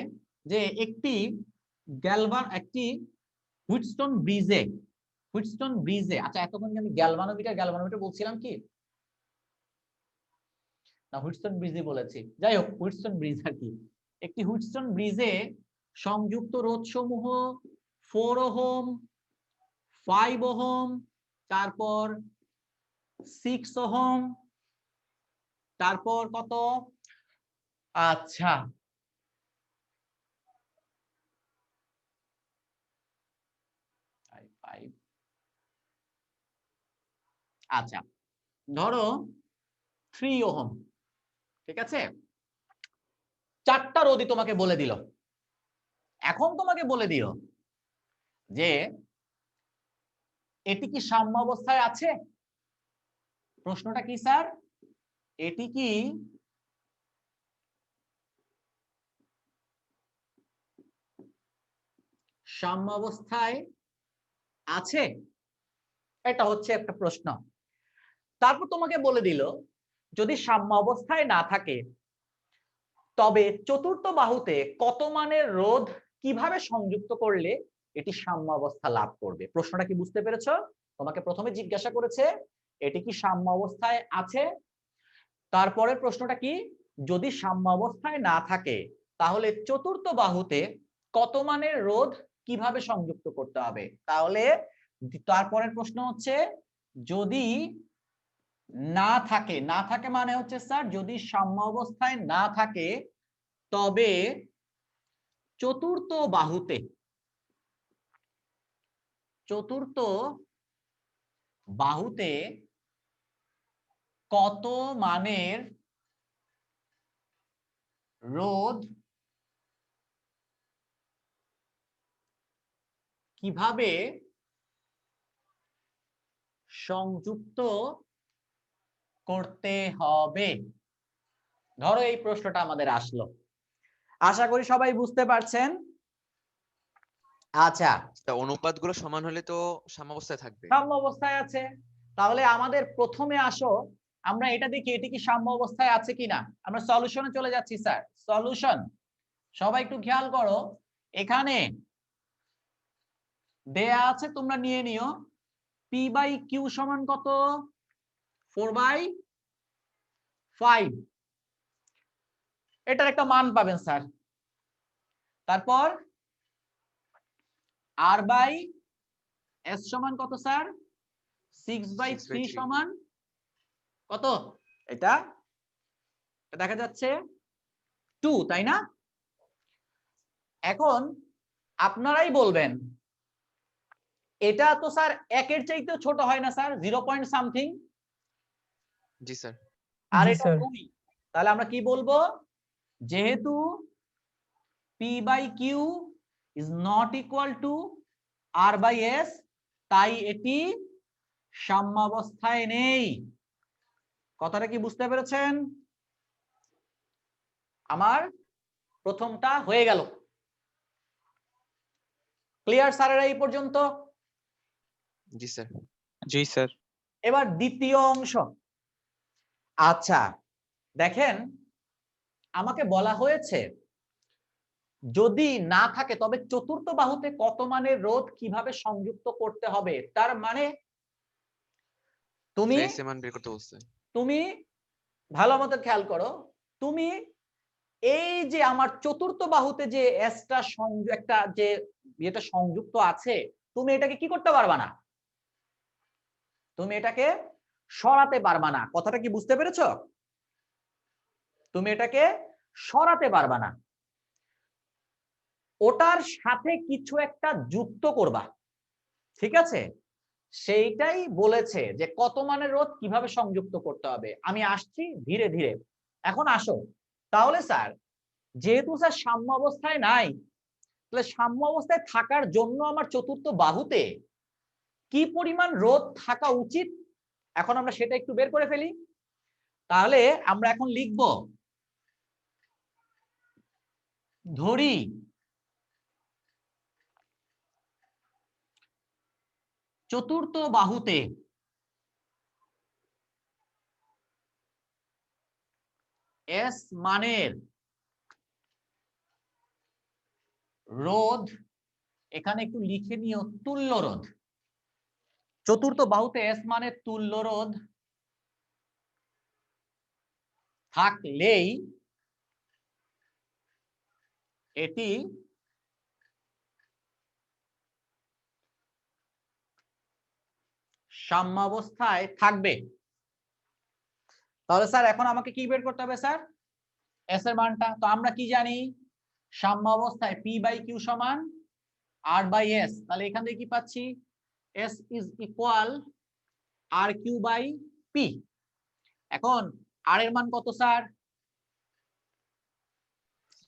যে একটি হুইটস্টোন ব্রিজে, আচ্ছা এতক্ষণ আমি গ্যালভানোমিটার বলছিলাম কি না, হুইটস্টোন ব্রিজে বলেছি, যাই হোক হুইটস্টোন ব্রিজ আর কি। একটি হুইটস্টোন ব্রিজে সংযুক্ত রোধ সমূহ 4 ওহম, 5 ওহম, তারপর 6 ওহম, তারপর কত? আচ্ছা আচ্ছা ধরো 3 ওহম। ঠিক আছে, 4টা রোধই তোমাকে বলে দিল। এখন তোমাকে বলে দিল যে এটি কি সাম্য অবস্থায় আছে? প্রশ্নটা কি স্যার? এটি কি সাম্য অবস্থায় আছে? এটা হচ্ছে একটা প্রশ্ন। তারপর তোমাকে বলে দিল যদি সাম্য অবস্থায় না থাকে তবে চতুর্থ বাহুতে কত মানের রোধ কিভাবে সংযুক্ত করলে এটি সাম্য অবস্থা লাভ করবে। প্রশ্নটা কি বুঝতে পেরেছো? তোমাকে প্রথমে জিজ্ঞাসা করেছে এটি কি সাম্য অবস্থায় আছে, তারপরের প্রশ্নটা কি? যদি সাম্য অবস্থায় না থাকে তাহলে চতুর্থ বাহুতে কত মানের রোধ কিভাবে সংযুক্ত করতে হবে। তাহলে তারপরের প্রশ্ন হচ্ছে যদি না থাকে, না থাকে মানে হচ্ছে স্যার যদি সাম্য অবস্থায় না থাকে তবে চতুর্থ বাহুতে, চতুর্থ বাহুতে কত মানের রোধ কিভাবে সংযুক্ত করতে হবে। ধরো এই প্রশ্নটা আমাদের আসলো, আশা করি সবাই বুঝতে পারছেন। আচ্ছা, অনুপাতগুলো সমান হলে তো সাম্যাবস্থায় থাকবে। সাম্য অবস্থায় আছে, তাহলে আমাদের প্রথমে আসো আমরা এটা দেখি এটি কি সাম্য অবস্থায় আছে কিনা। আমরা সলিউশনে চলে যাচ্ছি স্যার। সলিউশন, সবাই একটু খেয়াল করো, এখানে দেয়া আছে, তোমরা নিয়ে নিও। পি বাই কিউ সমান কত? 4/5। এটার একটা মান পাবেন স্যার। তারপর আর বাই এস সমান কত স্যার? 6/3 সমান কত? এটা দেখা যাচ্ছে 2, তাই না? এখন আপনারাই বলবেন এটা তো স্যার একের চাইতেও ছোট হয় না স্যার, 0 পয়েন্ট সামথিং। জি স্যার। আর জি এটা স্যার 2, তাহলে আমরা কি বলবো? যেহেতু P by Q is not equal to R by S, তাই এটি সাম্যাবস্থায় নেই। কথাটা কি বুঝতে পেরেছেন? আমার প্রথমটা হয়ে গেল। ক্লিয়ার স্যারেরা এই পর্যন্ত? জি স্যার। জি স্যার। এবার দ্বিতীয় অংশ। আচ্ছা দেখেন, আমাকে বলা হয়েছে যদি না থাকে তবে চতুর্থ বাহুতে কত মানের রোধ কিভাবে সংযুক্ত করতে হবে। তার মানে তুমি এস এর মান বের করতে বলছে। তুমি ভালো মতো খেয়াল করো, তুমি এই যে আমার চতুর্থ বাহুতে যে এসটা একটা যে এটা সংযুক্ত আছে, তুমি এটাকে কি করতে পারবা না, তুমি এটাকে সরাতে পারবা না। কথাটা কি বুঝতে পেরেছো? তুমি এটাকে সরাতে পারবা না, ওটার সাথে কিছু একটা যুক্ত করবা, ঠিক আছে? সেইটাই বলেছে যে কত মানের রোধ কিভাবে সংযুক্ত করতে হবে। আমি আসছি ধীরে ধীরে। এখন আসো, তাহলে স্যার যেহেতু স্যার সাম্য অবস্থায় নাই, তাহলে সাম্য অবস্থায় থাকার জন্য আমার চতুর্থ বাহুতে কি পরিমাণ রোধ থাকা উচিত, এখন আমরা সেটা একটু বের করে ফেলি। তাহলে আমরা এখন লিখব, ধরি চতুর্থ বাহুতে এস মানের রোধ, এখানে একটু লিখে নিও তুল্য রোধ। চতুর্থ বাহুতে এস মানের তুল্য রোধ থাকলেই এটি সাম্যাবস্থায় থাকবে। তাহলে স্যার এখন আমাকে কি বের করতে হবে স্যার? এস এর মানটা তো আমরা কি জানি, সাম্য অবস্থায় পি বাই কিউ সমান আর বাই এস। তাহলে এখান থেকে কি পাচ্ছি? S is equal R Q by P. এখন আর এর মান কত স্যার?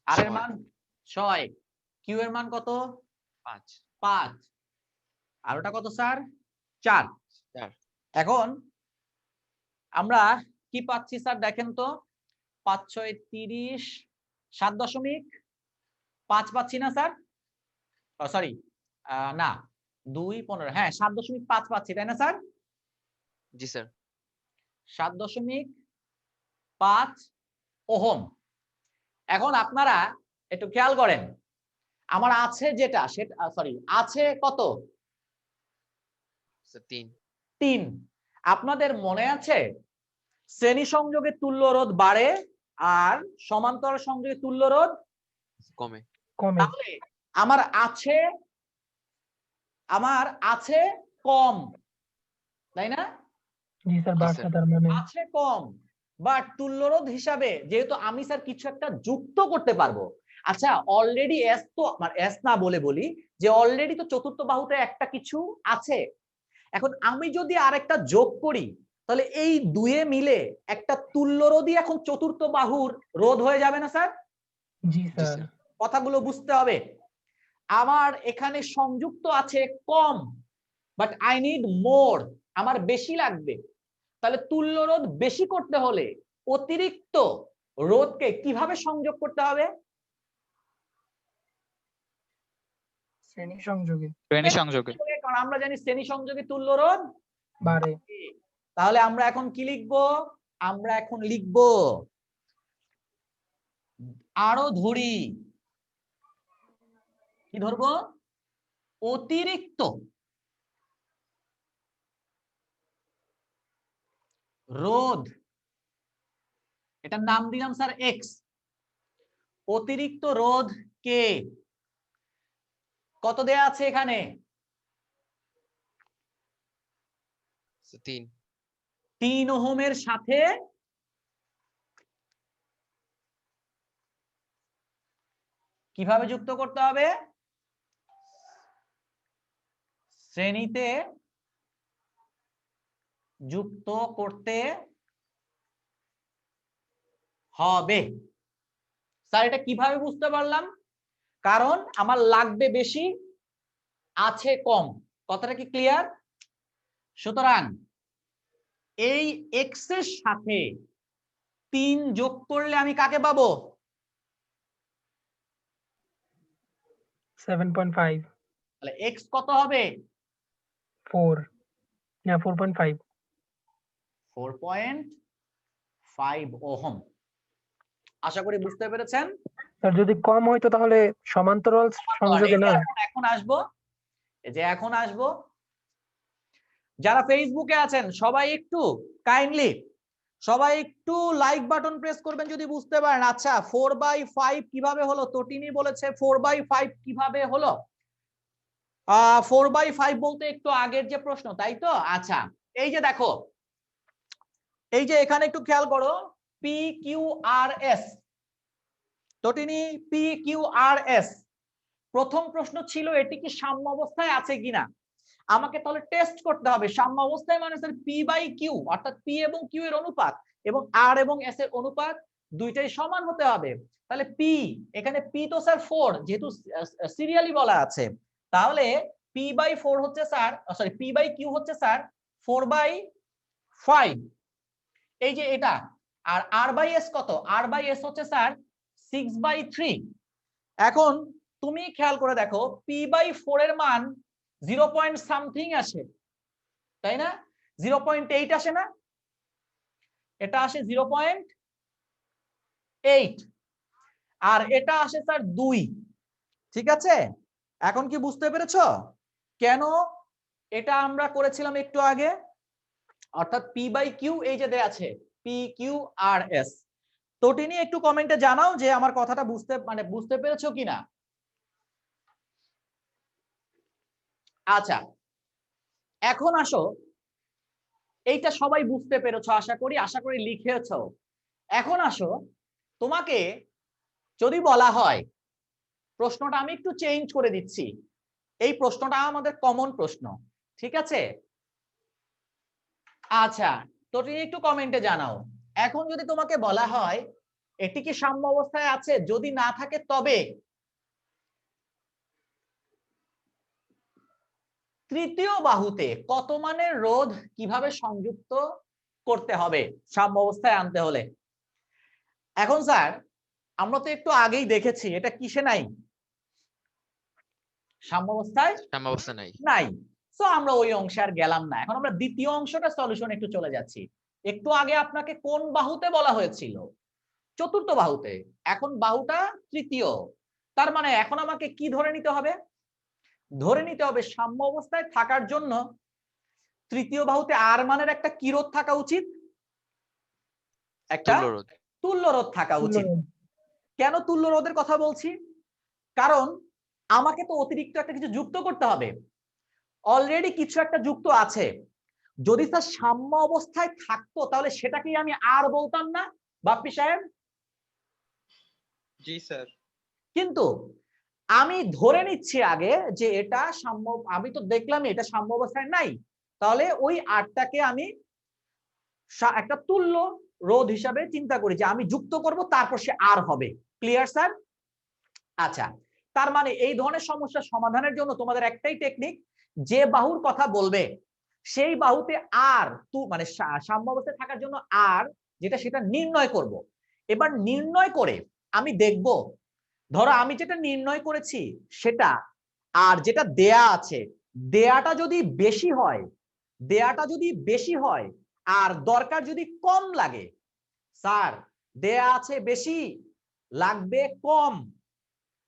আর এর মান 6, কিউ এর মান কত? 5, আর ওটা কত স্যার? 4। এখন আমরা কি পাচ্ছি স্যার দেখেন তো, 5 6 30, 7.5 পাচ্ছি না স্যার? সরি না, 2 15, হ্যাঁ 7.5 পাচ্ছি, তাই না স্যার? জি স্যার। 7.5 ওহম। এখন আপনারা একটু খেয়াল করেন, আমার আছে যেটা সেটা সরি আছে কত? 3। আপনাদের মনে আছে শ্রেণী সংযোগে তুল্য রোধ বাড়ে আর সমান্তরাল সংযোগে তুল্য রোধ কমে। কমে তাহলে আমার আছে আমার আছে কম, তাই না? জি স্যার, জি বাড়ছে স্যার। তার মানে আছে কম, বাট তুল্যরোধ হিসাবে যেহেতু আমি স্যার কিছু একটা যুক্ত করতে পারবো। আচ্ছা, অলরেডি এস তো এস না বলে বলি যে অলরেডি তো চতুর্থ বাহুতে একটা কিছু আছে। এখন আমি যদি আরেকটা যোগ করি তাহলে এই দুয়ে মিলে একটা তুল্যরোধই এখন চতুর্থ বাহুর রোধ হয়ে যাবে না স্যার? জি জি স্যার। স্যার। কথাগুলো বুঝতে হবে। আমার এখানে সংযুক্ত আছে কম, বাট আই নিড মোর, আমার বেশি লাগবে। তাহলে তুল্য রোধ বেশি করতে হলে অতিরিক্ত রোধকে কিভাবে সংযোগ করতে হবে? শ্রেণী সংযোগে শ্রেণী সংযোগে। কারণ আমরা জানি শ্রেণী সংযোগে তুল্য রোধ বাড়ে। তাহলে আমরা এখন কি লিখব? আমরা এখন লিখব আরো ধরি, কি ধরবো? অতিরিক্ত রোধ, এটার নাম দিলাম স্যার এক্স। অতিরিক্ত রোধ কে কত দেয়া আছে এখানে? 3। 3 ওহমের সাথে কিভাবে যুক্ত করতে হবে? শ্রেণীতে যুক্ত করতে হবে। স্যার এটা কিভাবে বুঝতে পারলাম? কারণ আমার লাগবে বেশি, আছে কম। কথাটা কি ক্লিয়ার? সুতরাং এই এক্স এর সাথে 3 যোগ করলে আমি কাকে পাবো? 7.5 তাহলে এক্স কত হবে? 4 না 4.5 4.5 ওহম। আশা করি বুঝতে পেরেছেন। স্যার যদি কম হইতো তাহলে সমান্তরাল সংযোগে না। এখন আসবো, এই যে এখন আসবো। যারা ফেসবুকে আছেন সবাই একটু কাইন্ডলি সবাই একটু লাইক বাটন প্রেস করবেন যদি বুঝতে পারেন। আচ্ছা 4/5 কিভাবে হলো? তটিনী বলেছে 4/5 কিভাবে হলো? 4/5 বলতে একটু আগের যে প্রশ্ন, তাই তো? আচ্ছা, এই যে দেখো, এই যে এখানে একটু খেয়াল করো, পি কিউ আর এস। তটিনী পি কিউ আর এস, প্রথম প্রশ্ন ছিল এটি কি সাম্য অবস্থায় আছে কিনা। আমাকে তাহলে টেস্ট করতে হবে সাম্য অবস্থায় মানে স্যার পি বাই কিউ, অর্থাৎ পি এবং কিউ এর অনুপাত এবং আর এবং এস এর অনুপাত দুইটাই সমান হতে হবে। তাহলে পি, এখানে পি তো স্যার 4, যেহেতু সিরিয়ালি বলা আছে, তাহলে পি বাই 4 হচ্ছে sir, sorry P by Q হচ্ছে স্যার 4/5, এই যে এটা। আর আর বাই এস কত? আর বাই এস হচ্ছে স্যার 6/3। এখন তুমি খেয়াল করে দেখো পি বাই 4 এর মান 0 পয়েন্ট সামথিং আসে, তাই না? 0.8 আসে না? এটা আসে 0.8 আর এটা আসে স্যার 2। ঠিক আছে, এখন কি বুঝতে পেরেছো কেন এটা আমরা করেছিলাম একটু আগে? অর্থাৎ পি বাই কিউ এই যে দেয়া আছে পি কিউ আর এস। তটিনী একটু কমেন্টে জানাও যে আমার কথাটা বুঝতে পেরেছো কিনা। আচ্ছা, এখন আসো, এইটা সবাই বুঝতে পেরেছো আশা করি লিখেছো। এখন আসো, তোমাকে যদি বলা হয়, প্রশ্নটা আমি একটু চেঞ্জ করে দিচ্ছি, এই প্রশ্নটা আমাদের কমন প্রশ্ন, ঠিক আছে? আচ্ছা, তো তুমি একটু কমেন্টে জানাও। এখন যদি তোমাকে বলা হয় এটি কি সাম্য অবস্থায় আছে, যদি না থাকে তবে তৃতীয় বাহুতে কত মানের রোধ কিভাবে সংযুক্ত করতে হবে সাম্য অবস্থায় আনতে হলে? এখন স্যার আমরা তো একটু আগেই দেখেছি এটা কিসে নাই, সাম্য অবস্থায় সাম্য অবস্থা নাই। নাই। সো আমরা ওই অংশে আর গেলাম না। এখন আমরা দ্বিতীয় অংশটা সলিউশন একটু চলে যাচ্ছি। একটু আগে আপনাকে কোন বাহুতে বলা হয়েছিল? চতুর্থ বাহুতে। এখন বাহুটা তৃতীয়, তার মানে এখন আমাকে কি ধরে নিতে হবে? ধরে নিতে হবে সাম্য অবস্থায় থাকার জন্য তৃতীয় বাহুতে আর মানের একটা কি রোধ থাকা উচিত? একটা তুল্য রোধ। তুল্য রোধ থাকা উচিত। কেন তুল্য রোধের কথা বলছি? কারণ আমাকে তো অতিরিক্ত একটা কিছু যুক্ত করতে হবে। অলরেডি কিছু একটা যুক্ত আছে। যদি স্যার সাম্য অবস্থায় থাকতো তাহলে সেটাকেই আমি আর বলতাম না বাপ্পি সাহেব? জি স্যার। কিন্তু আমি ধরে নিচ্ছি আগে যে এটা সাম্য, আমি তো দেখলাম এটা সাম্য অবস্থায় নাই, তাহলে ওই আরটাকে আমি একটা তুল্য রোধ হিসাবে চিন্তা করি যে আমি যুক্ত করব, তারপর সে আর হবে। Clear sir? আচ্ছা, তার মানে এই ধরনের সমস্যা সমাধানের জন্য তোমাদের একটাই টেকনিক, যে বাহুর কথা বলবে সেই বাহুতে আর মানে সাম্য অবস্থায় থাকার জন্য আর যেটা সেটা নির্ণয় করব। এবার নির্ণয় করে আমি দেখব, ধরো আমি যেটা নির্ণয় করেছি সেটা আর যেটা দেয়া আছে, দেয়াটা যদি বেশি হয়, দেয়াটা যদি বেশি হয় আর দরকার যদি কম লাগে, স্যার দেয়া আছে বেশি লাগবে কম,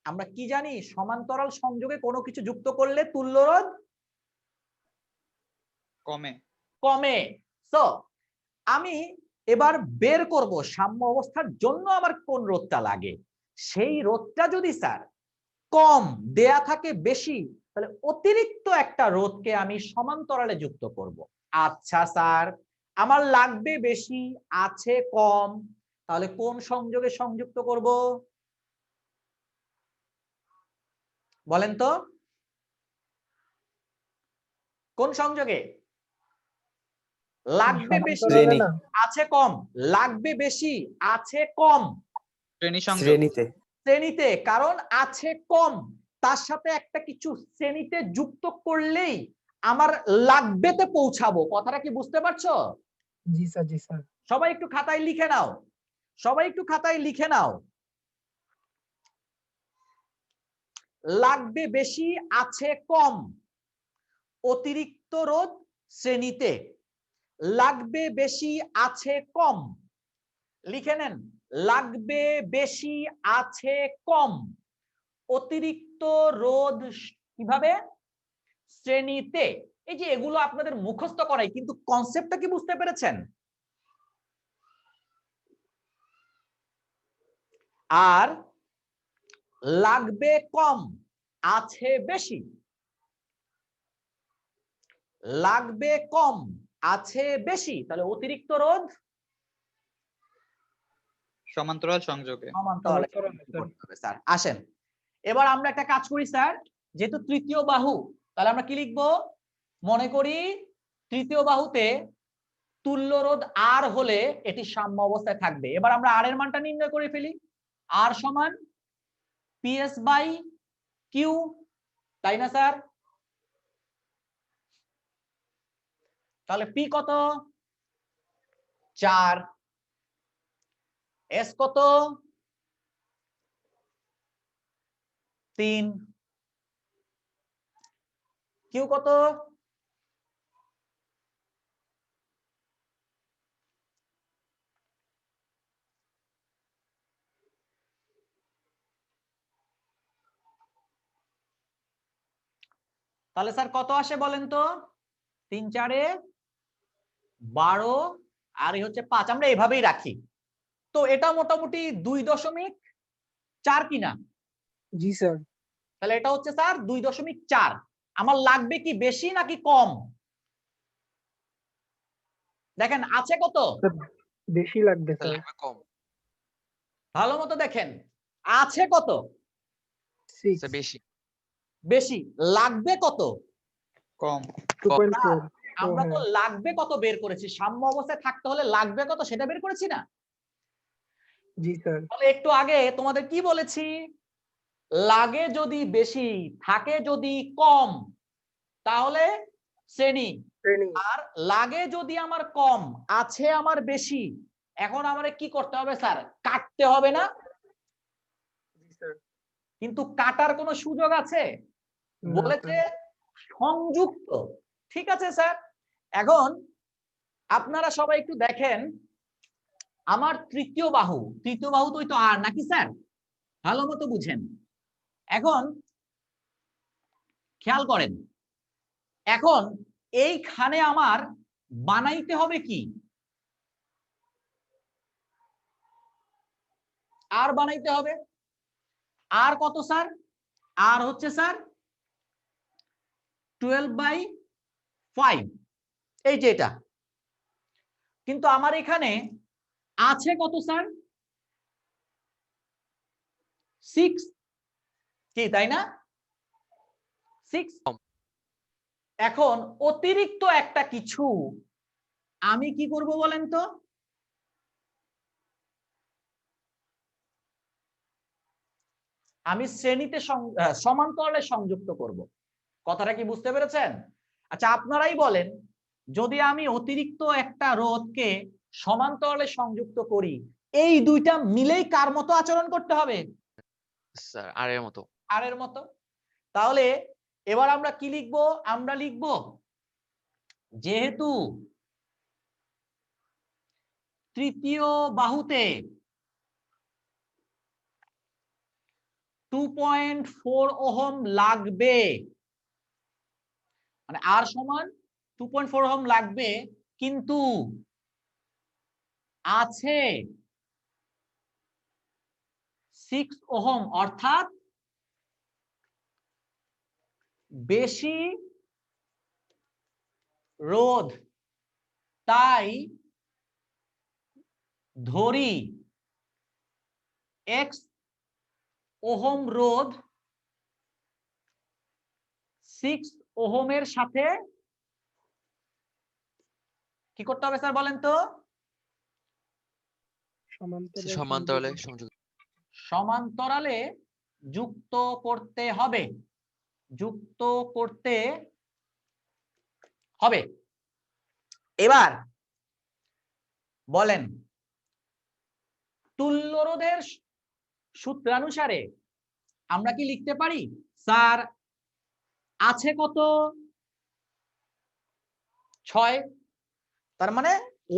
আমরা কি জানি সমান্তরাল সংযোগে কোনো কিছু যুক্ত করলে তুল্যরোধ কমে। কমে। সো আমি এবার বের করব সাম্য অবস্থার জন্য আমার কোন রোধটা লাগে। সেই রোধটা যদি স্যার কম দেয়া থাকে বেশি, তাহলে অতিরিক্ত একটা রোধকে আমি সমান্তরালে যুক্ত করব। আচ্ছা স্যার, আমার লাগবে বেশি আছে কম, তাহলে কোন সংযোগে সংযুক্ত করব বলেন তো? কোন সংযোগে? লাগবে বেশি সমান্তরালে না? আছে কম, লাগবে বেশি আছে কম, শ্রেণী সংযোগ। শ্রেণীতে। শ্রেণীতে, কারণ আছে কম তার সাথে একটা কিছু শ্রেণীতে যুক্ত করলেই আমার লাগবেতে পৌঁছাবো। কথাটা কি বুঝতে পারছো? জি স্যার, জি স্যার। সবাই একটু খাতায় লিখে নাও, সবাই একটু খাতায় লিখে নাও। লাগবে বেশি আছে কম, অতিরিক্ত রোধ শ্রেণীতে, লাগবে বেশি আছে কম, লিখে নেন, লাগবে বেশি আছে কম, অতিরিক্ত রোধ কিভাবে? শ্রেণীতে। এই যে এগুলো আপনাদের মুখস্থ করাই, কিন্তু কনসেপ্টটা কি বুঝতে পেরেছেন? আর লাগবে কম আছে বেশি, লাগবে কম আছে বেশি, তাহলে অতিরিক্ত রোধ সমান্তরাল সংযোগে। সমান্তরালে সমান্তরালে, স্যার। করতে হবে। স্যার আসেন এবার আমরা একটা কাজ করি স্যার, যেহেতু তৃতীয় বাহু, তাহলে আমরা কি লিখবো? মনে করি তৃতীয় বাহুতে তুল্য রোধ আর হলে এটি সাম্য অবস্থায় থাকবে। এবার আমরা আর এর মানটা নির্ণয় করে ফেলি। আর সমান পিএস বাই কিউ, তাই না স্যার? তাহলে পি কত? 4, এস কত? 3, কিউ কত? তাহলে স্যার কত আসে বলেন তো? 3 4 এ 12 আর এই হচ্ছে 5, আমরা এভাবেই রাখি। তো এটা মোটামুটি 2.4 কিনা? জি স্যার। তাহলে এটা হচ্ছে স্যার 2.4। আমার লাগবে কি বেশি নাকি কম? দেখেন আছে কত? বেশি লাগবে স্যার। লাগবে কম। ভালো মতো দেখেন, আছে কত? 6, বেশি। বেশি। লাগবে কত? কম। 2.4। আমরা তো লাগবে কত বের করেছি, সাম্য অবস্থায় থাকতে হলে লাগবে কত সেটা বের করেছি না? জি স্যার। তাহলে একটু আগে তোমাদের কি বলেছি? লাগে যদি বেশি থাকে যদি কম, তাহলে শ্রেণী। শ্রেণী। আর লাগে যদি আমার কম আছে আমার বেশি, এখন আমারে কি করতে হবে স্যার? কাটতে হবে না? জি স্যার। কিন্তু কাটার কোনো সুযোগ আছে? না বলেছে স্যার। সংযুক্ত। ঠিক আছে স্যার, এখন আপনারা সবাই একটু দেখেন, আমার তৃতীয় বাহু তো আর নাকি স্যার? ভালো মতো বুঝেন। এখন খেয়াল করেন, এখন এইখানে আমার বানাইতে হবে কি? আর বানাইতে হবে। আর কত স্যার? আর হচ্ছে স্যার 12/5, এই যে এটা। কিন্তু আমার এখানে আছে কত স্যার? 6, কি তাই না? 6। এখন অতিরিক্ত একটা কিছু আমি কি করব বলেন তো? আমি শ্রেণীতে সমান্তরালে সংযুক্ত করব। কথাটা কি বুঝতে পেরেছেন? আচ্ছা আপনারাই বলেন, যদি আমি অতিরিক্ত একটা রোধকে সমান্তরালে সংযুক্ত করি, এই দুইটা মিলেই কার মতো আচরণ করতে হবে? স্যার আর এর মতো। আর এর মতো। তাহলে এবার আমরা কি লিখব? আমরা লিখব যেহেতু তৃতীয় বাহুতে 2.4 ওহম লাগবে, মানে আর সমান 2.4 ওহম লাগবে, কিন্তু আছে 6 ওহম, অর্থাৎ বেশি রোধ, তাই ধরি x ওহম রোধ 6 ওহমের সাথে কি করতে হবে স্যার বলেন তো? সমান্তরালে সংযুক্ত। সমান্তরালে যুক্ত করতে হবে, যুক্ত করতে হবে। এবার বলেন, তুল্য রোধের সূত্রানুসারে আমরা কি লিখতে পারি স্যার আছে কত? 6, তার মানে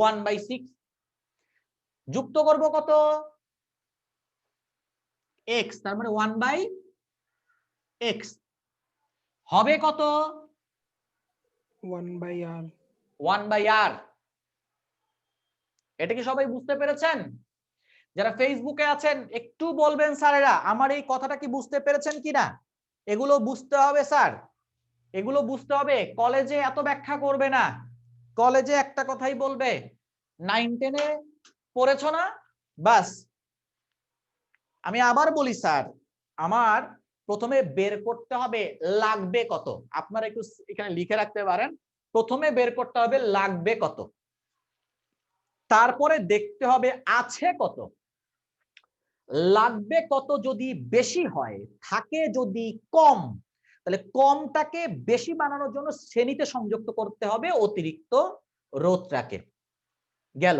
1/6, যুক্ত করব কত? x, তার মানে 1/x, হবে কত? 1/r। 1/r। এটা কি সবাই বুঝতে পেরেছেন? যারা ফেসবুকে আছেন একটু বলবেন স্যারেরা আমার এই কথাটা কি বুঝতে পেরেছেন কিনা? এগুলো বুঝতে হবে স্যার, এগুলো বুঝতে হবে। কলেজে এত ব্যাখ্যা করবে না, কলেজে একটা কথাই বলবে 9-10-এ পড়েছো না, বাস। আমি আবার বলি স্যার, আমার প্রথমে বের করতে হবে লাগবে কত। আপনারা একটু এখানে লিখে রাখতে পারেন, প্রথমে বের করতে হবে লাগবে কত, তারপরে দেখতে হবে আছে কত। লাগবে কত যদি বেশি হয়, থাকে যদি কম, তাহলে কমটাকে বেশি বানানোর জন্য শ্রেণীতে সংযুক্ত করতে হবে অতিরিক্ত রোধটাকে। গেল।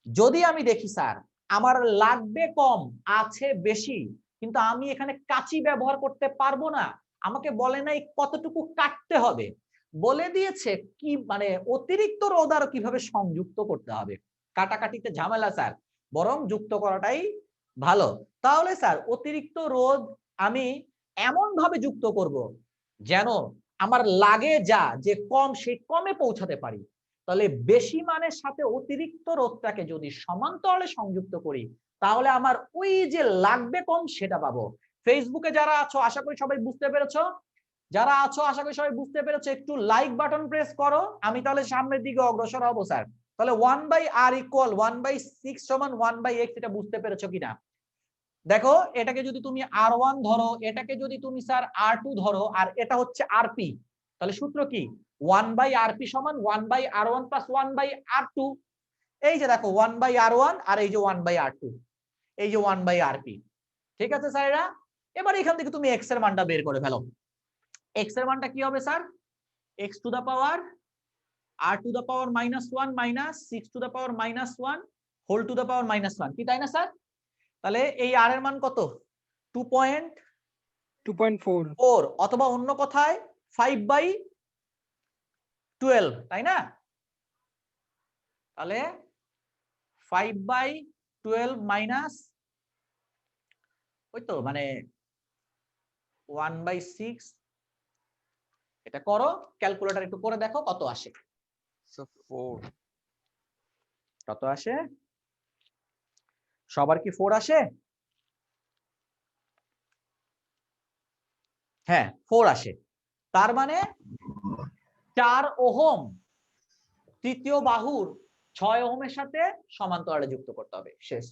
যদি আমি দেখি স্যার আমার লাগবে কম, আছে বেশি, কিন্তু আমি এখানে কাঁচি ব্যবহার করতে পারবো না, আমাকে বলে নাই কতটুকু কাটতে হবে, বলে দিয়েছে কি মানে অতিরিক্ত রোধ আর কিভাবে সংযুক্ত করতে হবে। কাটাকাটিতে ঝামেলা স্যার, বরং যুক্ত করাটাই ভালো। তাহলে স্যার অতিরিক্ত রোধ আমি এমন ভাবে যুক্ত করব যেন আমার লাগে যা যে কম সেই কমে পৌঁছাতে পারি। তাহলে বেশি মানের সাথে অতিরিক্ত রোধটাকে যদি সমান্তরালে সংযুক্ত করি, তাহলে আমার ওই যে লাগবে কম সেটা পাবো। ফেসবুকে যারা আছো আশা করি সবাই বুঝতে পেরেছো, যারা আছো আশা করি সবাই বুঝতে পেরেছো, একটু লাইক বাটন প্রেস করো, আমি তাহলে সামনের দিকে অগ্রসর হবো স্যার। তাহলে 1/r ইকুয়াল 1/6 সমান 1/x, এটা বুঝতে পেরেছো কিনা? দেখো এটাকে যদি তুমি r1 ধরো, এটাকে যদি তুমি স্যার r2 ধরো, আর এটা হচ্ছে rp, তাহলে সূত্র কি? 1/rp সমান 1/r1 প্লাস 1/r2। এই যে দেখো 1/r1 আর এই যে 1/r2, এই যে 1/rp। ঠিক আছে স্যারেরা, এবার এখান থেকে তুমি x এর মানটা বের করে ফেলো। x এর মানটা কি হবে sir? x to the power r to the power -1 minus 6 to the power -1 whole to the power -1, কি তাই না স্যার? তাহলে এই r এর মান কত? 2.4, অথবা অন্য কথায় 5/12, তাই না? তাহলে 5/12 মাইনাস ওই তো মানে 1/6, এটা করো, ক্যালকুলেটর একটু করে দেখো কত আসে। So 4. কত আসে? সবার কি 4 আসে? হ্যাঁ 4 আসে। তার মানে 4 ওহম তৃতীয় বাহুর 6 ওহমের সাথে সমান্তরালে যুক্ত করতে হবে। শেষ।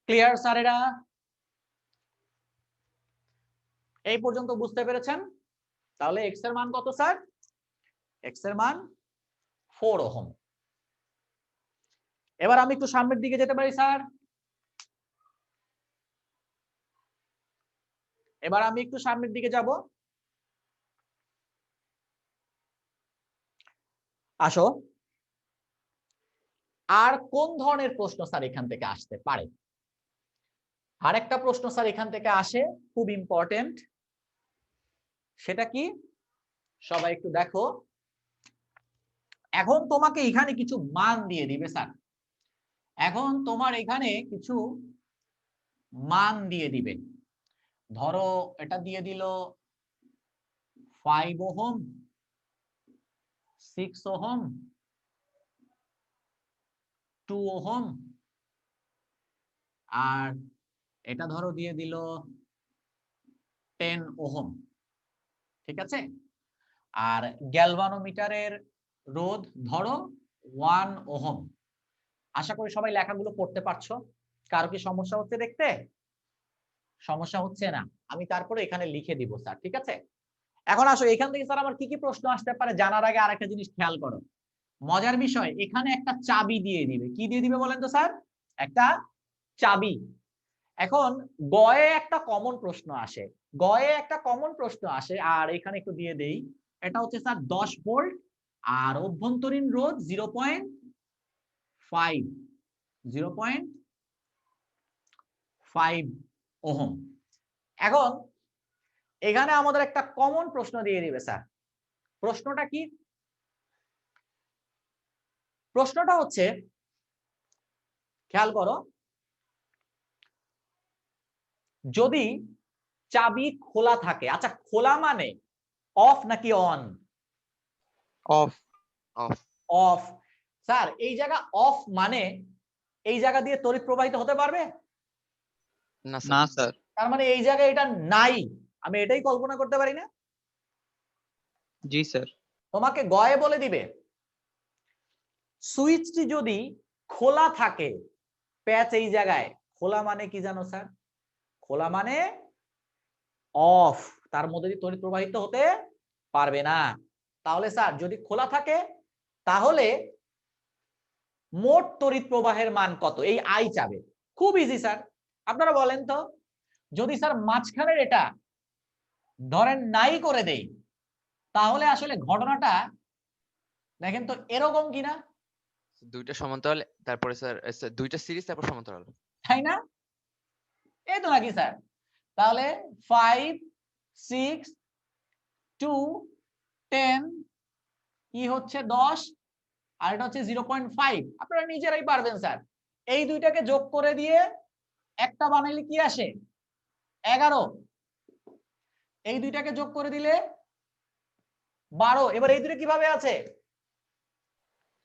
ক্লিয়ার স্যারেরা? এই পর্যন্ত বুঝতে পেরেছেন? তাহলে এক্স এর মান কত স্যার? এক্স এর মান 4 ওহম। এবার আমি একটু সামনের দিকে যেতে পারি স্যার? এবার আমি একটু সামনের দিকে যাব। আসো, আর কোন ধরনের প্রশ্ন স্যার এখান থেকে আসতে পারে? আরেকটা প্রশ্ন স্যার এখান থেকে আসে, খুব ইম্পর্টেন্ট। সেটা কি? সবাই একটু দেখো। এখন তোমাকে এখানে কিছু মান দিয়ে দিবে স্যার। এখন তোমার এখানে কিছু মান দিয়ে দিবে। ধরো এটা দিয়ে দিল 5 ওহম, 6 ওহম, 2 ওহম, আর এটা ধরো দিয়ে দিল 10 ওহম। ঠিক আছে? আর গ্যালভানোমিটারের রোধ ধরো 1 ওহম। আশা করি সবাই লেখাগুলো পড়তে পারছো। কারো কি সমস্যা হচ্ছে দেখতে? সমস্যা হচ্ছে না, আমি তারপরে এখানে লিখে দিব স্যার। ঠিক আছে? এখন আসো, এখান থেকে স্যার আমার কি কি প্রশ্ন আসতে পারে জানার আগে আরেকটা জিনিস খেয়াল করো। মজার বিষয়, এখানে একটা চাবি দিয়ে দিবে। কি দিয়ে দিবে বলেন তো স্যার? একটা চাবি। এখন গয়ে একটা কমন প্রশ্ন আসে, গয়ে একটা কমন প্রশ্ন আসে, আর এখানে একটু দিয়ে দেই। এটা হচ্ছে স্যার 10 ভোল্ট আর অভ্যন্তরীণ রোধ 0.5 ওহম। এখন এখানে আমাদের একটা কমন প্রশ্ন দিয়ে দিবে স্যার। প্রশ্নটা কি? প্রশ্নটা হচ্ছে, খেয়াল করো, যদি চাবি খোলা থাকে, আচ্ছা খোলা মানে অফ নাকি on? Of. Of. Of. Sir এই জায়গা অফ মানে এই জায়গা দিয়ে তড়িৎ প্রবাহিত হতে পারবে? না না স্যার। স্যার। তার মানে এই জায়গায় এটা নাই, আমি এটাই কল্পনা করতে পারি না? জি স্যার। তোমাকে গয়ে বলে দিবে সুইচটি যদি খোলা থাকে, প্যাচ এই জায়গায় খোলা মানে কি জানো স্যার? খোলা মানে অফ, তার মধ্যে দিয়ে তড়িৎ প্রবাহিত হতে পারবে না। তাহলে স্যার যদি খোলা থাকে তাহলে মোট তড়িৎ প্রবাহের মান কত? এই আই চাবে। খুব ইজি স্যার, আপনারা বলেন তো। যদি স্যার মাঝখানের এটা ধরেন নাই করে দেই, তাহলে আসলে ঘটনাটা দেখেন তো এরকম কিনা, দুইটা সমান্তরাল, তারপরে স্যার দুইটা সিরিজ, তারপর সমান্তরাল। তাই না? এই তো নাকি স্যার? তাহলে 5, 6, 2, 10 কি হচ্ছে 10, আর এটা হচ্ছে 0.5। আপনারা নিজেরাই পারবেন স্যার। এই দুইটাকে যোগ করে দিয়ে একটা বানাইলে কি আসে? 11। এই দুইটাকে যোগ করে দিলে 12। এবার এই দুটো কিভাবে আছে?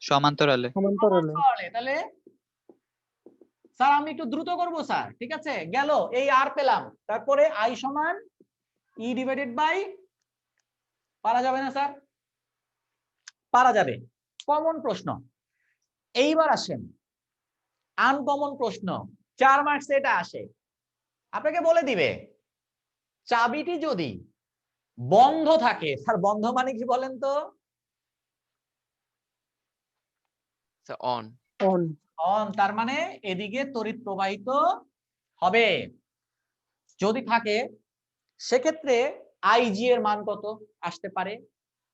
সমান্তরালে। সমান্তরালে। তাহলে স্যার আমি একটু দ্রুত করব স্যার। ঠিক আছে, গেল এই আর পেলাম, তারপরে আই সমান ই ডিভাইডেড বাই, পারা যাবে না স্যার? পারা যাবে। কমন প্রশ্ন। এইবার আসেন আনকমন প্রশ্ন, 4 মার্কস এটা আসে। আপনাকে বলে দিবে চাবিটি যদি বন্ধ থাকে, স্যার বন্ধ মানে কি বলেন তো? Sir on. অন, তার মানে এদিকে তড়িৎ প্রবাহিত হবে। যদি থাকে সেক্ষেত্রে আইজি এর মান কত আসতে পারে?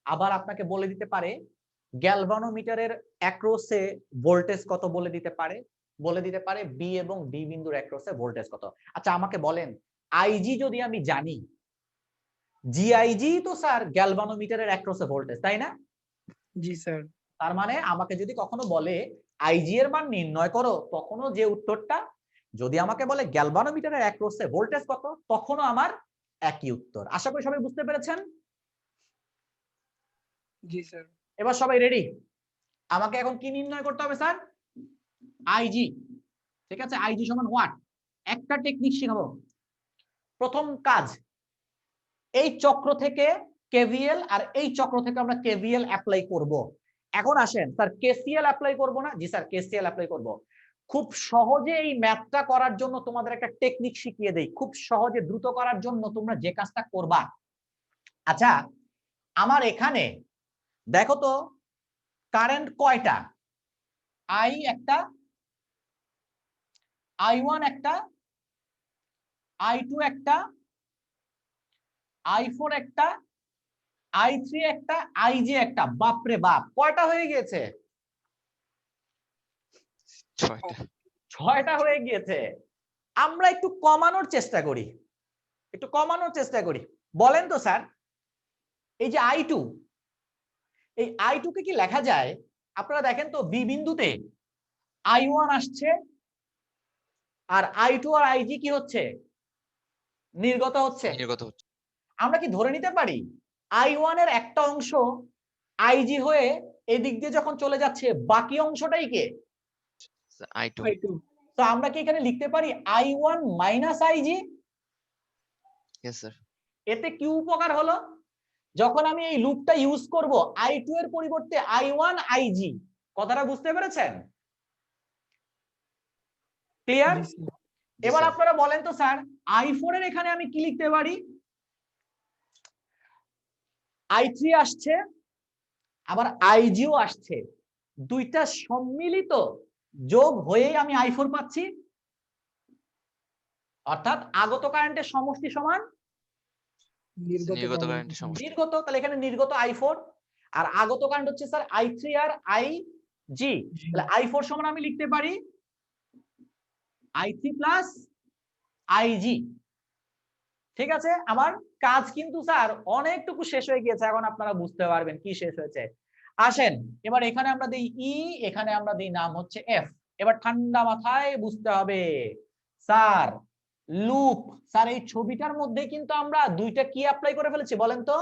আবার আপনাকে বলে দিতে পারে গ্যালভানোমিটারের অ্যাক্রসে ভোল্টেজ কত বলে দিতে পারে, বলে দিতে পারে বি এবং ডি বিন্দুর অ্যাক্রসে ভোল্টেজ কত। আচ্ছা আমাকে বলেন, আইজি যদি আমি জানি, জিআইজি তো স্যার গ্যালভানোমিটারের অ্যাক্রসে ভোল্টেজ, তাই না? জি স্যার। তার মানে আমাকে যদি কখনো বলে আইজি এর মান নির্ণয় করো, তখনও যে উত্তরটা, যদি আমাকে বলে গ্যালভানোমিটারের অ্যাক্রসে ভোল্টেজ কত, তখনও আমার একই উত্তর। আশা করি সবাই বুঝতে পেরেছেন। জি স্যার। এবার সবাই রেডি? আমাকে এখন কি নির্ণয় করতে হবে স্যার? আইজি। ঠিক আছে, আইজি সমান হোয়াট? একটা টেকনিক শিখাবো। প্রথম কাজ, এই চক্র থেকে কেভিএল, আর এই চক্র থেকে আমরা কেভিএল অ্যাপ্লাই করব। এখন আসেন স্যার কেসিএল অ্যাপ্লাই করব না? জি স্যার কেসিএল অ্যাপ্লাই করব। খুব সহজে এই ম্যাথটা করার জন্য তোমাদের একটা টেকনিক শিখিয়ে দেই, খুব সহজে দ্রুত করার জন্য তোমরা যে কাজটা করবা। আচ্ছা আমার এখানে দেখো তো কারেন্ট কয়টা? আই একটা, I1 একটা, I2 একটা, I4 একটা, I3 একটা, IJ একটা। বাপরে বাপ, কয়টা হয়ে গিয়েছে? 6টা। 6টা হয়ে গিয়েছে। আমরা একটু কমানোর চেষ্টা করি, একটু কমানোর চেষ্টা করি। বলেন তো স্যার, এই যে I2, এই I2 কে কি লেখা যায়? আপনারা দেখেন তো বি বিন্দুতে I1 আসছে, আর I2 আর IG কি হচ্ছে? নির্গত হচ্ছে। নির্গত হচ্ছে। আমরা কি ধরে নিতে পারি I1 এর একটা অংশ IG হয়ে এদিক দিয়ে যখন চলে যাচ্ছে, বাকি অংশটাই কে? I2। তো আমরা কি এখানে লিখতে পারি I1 minus IG? Yes sir. এতে কি উপকার হলো? যখন আমি এই লুপটা ইউজ করব I2 এর পরিবর্তে I1 IG, কথাটা বুঝতে পেরেছেন? ক্লিয়ার? এবার আপনারা বলেন তো স্যার, I4 এর এখানে আমি কি লিখতে পারি? I3 আসছে, আবার IGও আসছে, দুইটা সম্মিলিত যোগ হয়েই আমি I4 পাচ্ছি। অর্থাৎ আগত কারেন্টের সমষ্টি সমান নির্গত কারেন্টের সমষ্টি। নির্গত, তাহলে এখানে নির্গত I4, আর আগত কারেন্ট হচ্ছে স্যার I3 আর IG। তাহলে I4 সমান আমি লিখতে পারি I3 প্লাস IG। ঠিক আছে, আমার কাজ কিন্তু স্যার অনেকটুকু শেষ হয়ে গিয়েছে, এখন আপনারা বুঝতে পারবেন কি শেষ হয়েছে। আসেন এবার এখানে আমরা দিই ই, এখানে আমরা দিই নাম হচ্ছে এফ। এবার ঠান্ডা মাথায় বুঝতে হবে স্যার, লুপ। স্যার এই ছবিটার মধ্যে কিন্তু আমরা দুইটা কি অ্যাপ্লাই করে ফেলেছি বলেন তো?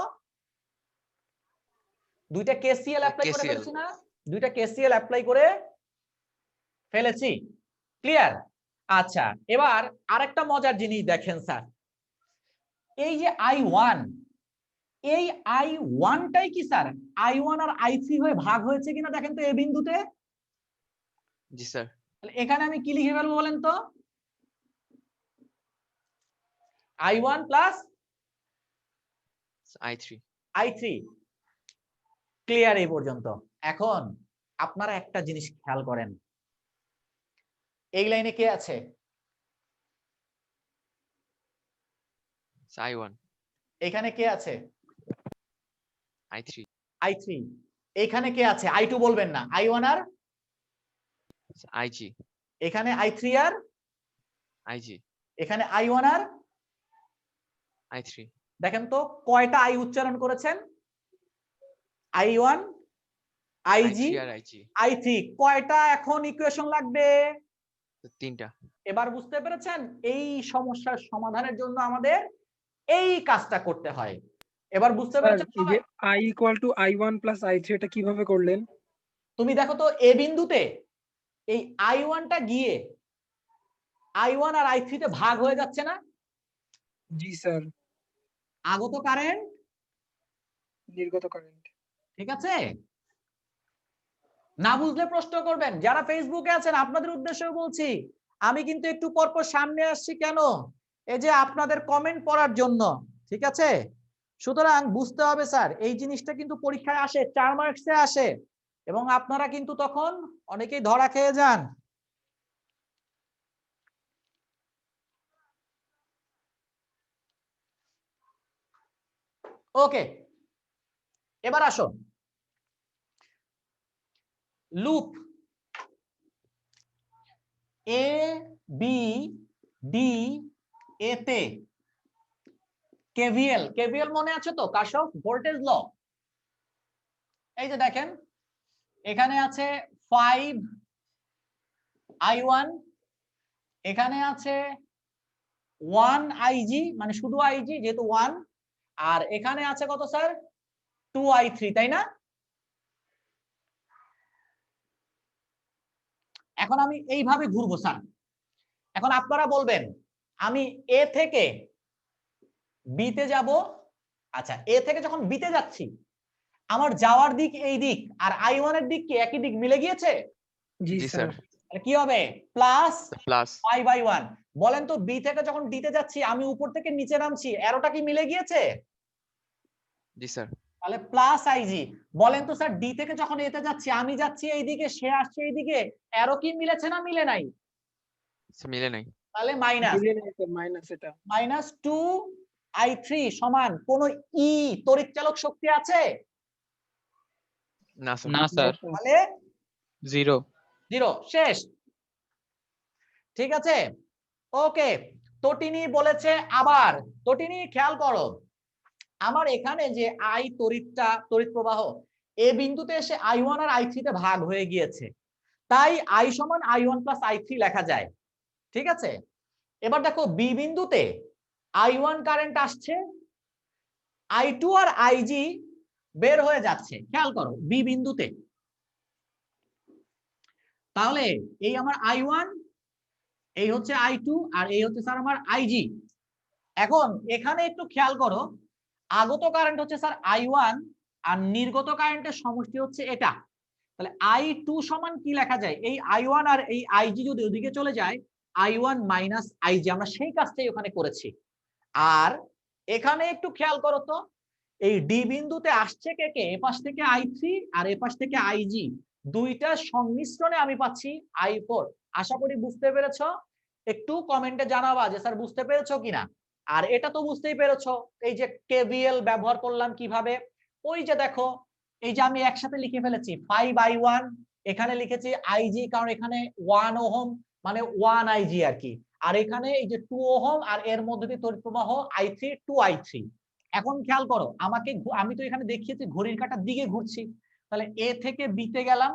দুইটা কেসিএল অ্যাপ্লাই করে KCL ফেলেছি না? দুইটা কেসিএল অ্যাপ্লাই করে ফেলেছি। ক্লিয়ার? আচ্ছা এবার আরেকটা মজার জিনিস দেখেন স্যার, এই যে I1, এই I1টাই কি স্যার I1 আর I3 হয়ে ভাগ হয়েছে কিনা দেখেন তো এই বিন্দুতে। জি স্যার। তাহলে এখানে আমি কি লিখে ফেলবো বলেন তো? I1 plus I3। ক্লিয়ার এই পর্যন্ত? এখন আপনারা একটা জিনিস খেয়াল করেন, এই লাইনে কে আছে? I1। এখানে কে আছে? I3। I3। এখানে কে আছে? I2 বলবেন না, I1 আর IG। এখানে I3 আর IG। এখানে I1 আর I3। দেখেন তো কয়টা I উচ্চারণ করেছেন? I1, IG, আর IG। I3। কয়টা এখন ইকুয়েশন লাগবে? 3টা। এবার বুঝতে পেরেছেন এই সমস্যার সমাধানের জন্য আমাদের এই কাজটা করতে হয়। এবার বুঝতে পেরেছেন এই যে I equal to I1 plus I3 এটা কিভাবে করলেন? তুমি দেখো তো এ বিন্দুতে এই I1টা গিয়ে I1 আর I3 তে ভাগ হয়ে যাচ্ছে না? জি স্যার। আগত কারেন্ট, নির্গত কারেন্ট। ঠিক আছে? না বুঝলে প্রশ্ন করবেন। যারা ফেসবুকে আছেন আপনাদের উদ্দেশ্যেও বলছি, আমি কিন্তু একটু পরপর সামনে আসছি কেন? এই যে আপনাদের কমেন্ট পড়ার জন্য, ঠিক আছে? সুতরাং বুঝতে হবে স্যার, এই জিনিসটা কিন্তু পরীক্ষায় আসে, 4 মার্কসে আসে, এবং আপনারা কিন্তু তখন অনেকেই ধরা খেয়ে যান। ওকে, এবার আসো loop A B D A তে কেভিএল। কেভিএল মনে আছে তো? Kirchhoff voltage law. এই যে দেখেন এখানে আছে 5I1, এখানে আছে 1IG, মানে শুধু IG যেহেতু 1, আর এখানে আছে কত স্যার? 2I3, তাই না? এখন আমি এইভাবে ঘুরবো স্যার। এখন আপনারা বলবেন আমি এ থেকে বি তে যাব, আচ্ছা, এ থেকে যখন বিতে যাচ্ছি আমার যাওয়ার দিক এই দিক আর I1 এর দিক কি একই দিক মিলে গিয়েছে? জি জি স্যার। স্যার। তাহলে কি হবে প্লাস প্লাস π/1। বলেন তো বি থেকে যখন ডিতে যাচ্ছি আমি উপর থেকে নিচে নামছি অ্যারোটা কি মিলে গিয়েছে? জি স্যার। তাহলে প্লাস আইজি। বলেন তো স্যার ডি থেকে যখন এতে যাচ্ছি আমি যাচ্ছি এইদিকে সে আসছে এইদিকে অ্যারো কি মিলেছে না মিলে নাই? মিলে নাই। তাহলে মাইনাস মিলে নাই স্যার, মাইনাস এটা। -2I3 সমান কোন ই তড়িৎচালক শক্তি আছে? না স্যার। না স্যার, তাহলে 0। 0 শেষ। ঠিক আছে, ওকে। তটিনী বলেছে আবার, তটিনী খেয়াল করো আমার এখানে যে আই তড়িৎ প্রবাহ এ বিন্দুতে এসে I1 আর I3 তে ভাগ হয়ে গিয়েছে, তাই I সমান I1 প্লাস I3 লেখা যায়। ঠিক আছে, এবার দেখো বি বিন্দুতে I1 কারেন্ট আসছে, I2 আর IG বের হয়ে যাচ্ছে। খেয়াল করো বি বিন্দুতে, তাহলে এই আমার I1, এই হচ্ছে I2 আর এই হচ্ছে স্যার আমার IG। এখন এখানে একটু খেয়াল করো আগত কারেন্ট হচ্ছে স্যার I1 আর নির্গত কারেন্টের সমষ্টি হচ্ছে এটা। তাহলে I2 সমান কি লেখা যায়? এই I1 আর এই IG যদি ওদিকে চলে যায় I1 মাইনাস IG, আমরা সেই কাজটাই ওখানে করেছি। আর এখানে একটু খেয়াল করো তো এই ডি বিন্দুতে আসছে কে কে? এপাশ থেকে I3 আর এপাশ থেকে IG, দুইটা সংমিশ্রণে আমি পাচ্ছি I4। আশা করি বুঝতে পেরেছো। একটু কমেন্টে জানাবা যে স্যার বুঝতে পেরেছো কিনা। আর এটা তো বুঝতেই পেরেছো এই যে কেভিএল ব্যবহার করলাম কিভাবে। ওই যে দেখো এই যে আমি একসাথে লিখে ফেলেছি 5I1, এখানে লিখেছি IG কারণ এখানে 1 ওহম মানে 1IG আর কি, আর এখানে এই যে 2 ওহম আর এর মধ্যে দিয়ে তড়িৎ প্রবাহ I3 2I3। এখন খেয়াল করো আমাকে, আমি তো এখানে দেখিয়েছি ঘড়ির কাঁটার দিকে ঘুরছি, তাহলে এ থেকে বিতে গেলাম,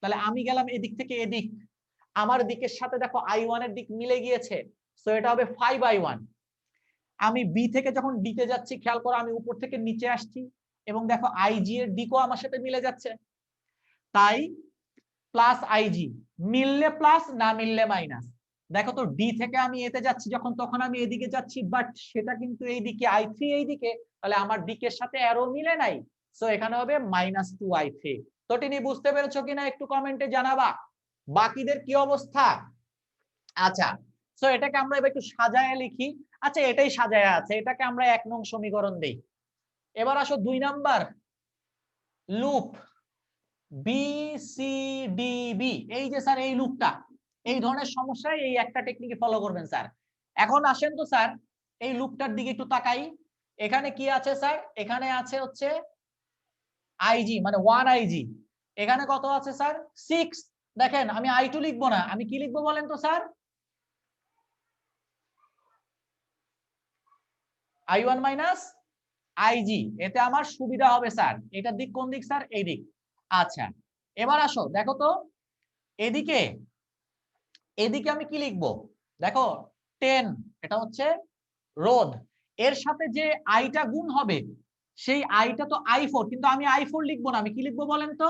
তাহলে আমি গেলাম এদিক থেকে এদিক, আমার দিকের সাথে দেখো I1 এর দিক মিলে গিয়েছে, সো এটা হবে 5I1। আমি বি থেকে যখন ডিতে যাচ্ছি খেয়াল করো আমি উপর থেকে নিচে আসছি এবং দেখো IG এর দিকও আমার সাথে মিলে যাচ্ছে, তাই প্লাস IG। মিললে প্লাস না মিললে মাইনাস। দেখো তো ডি থেকে আমি এতে যাচ্ছি যখন তখন আমি এদিকে যাচ্ছি, বাট সেটা কিন্তু এইদিকে I3 এইদিকে, তাহলে আমার দিকের সাথে অ্যারো মিলে নাই, সো এখানে হবে -2I3। তো তিনি বুঝতে পেরেছো কিনা একটু কমেন্টে জানাবা। বাকিদের কি অবস্থা? আচ্ছা, সো এটাকে আমরা এবার একটু সাজায় লিখি। আচ্ছা এটাই সাজায় আছে, এটাকে আমরা 1 নং সমীকরণ দেই। এবার আসো 2 নাম্বার লুপ BCDB, এই যে স্যার এই লুপটা, এই ধরনের সমস্যায় এই একটা টেকনিকে ফলো করবেন স্যার। এখন আসেন তো স্যার এই লুপটার দিকে একটু তাকাই, এখানে কি আছে স্যার? এখানে আছে হচ্ছে IG মানে 1IG, এখানে কত আছে স্যার? 6। দেখেন আমি I2 লিখবো না, আমি কি লিখবো বলেন তো স্যার? I1 মাইনাস IG, এতে আমার সুবিধা হবে স্যার। এটার দিক কোন দিক স্যার? এই দিক। আচ্ছা এবার আসো দেখো তো এদিকে, এদিকে আমি কি লিখবো? দেখো 10, এটা হচ্ছে রোধ, এর সাথে যে আইটা গুণ হবে সেই আইটা তো I4, কিন্তু আমি I4 লিখবো না, আমি কি লিখবো বলেন তো?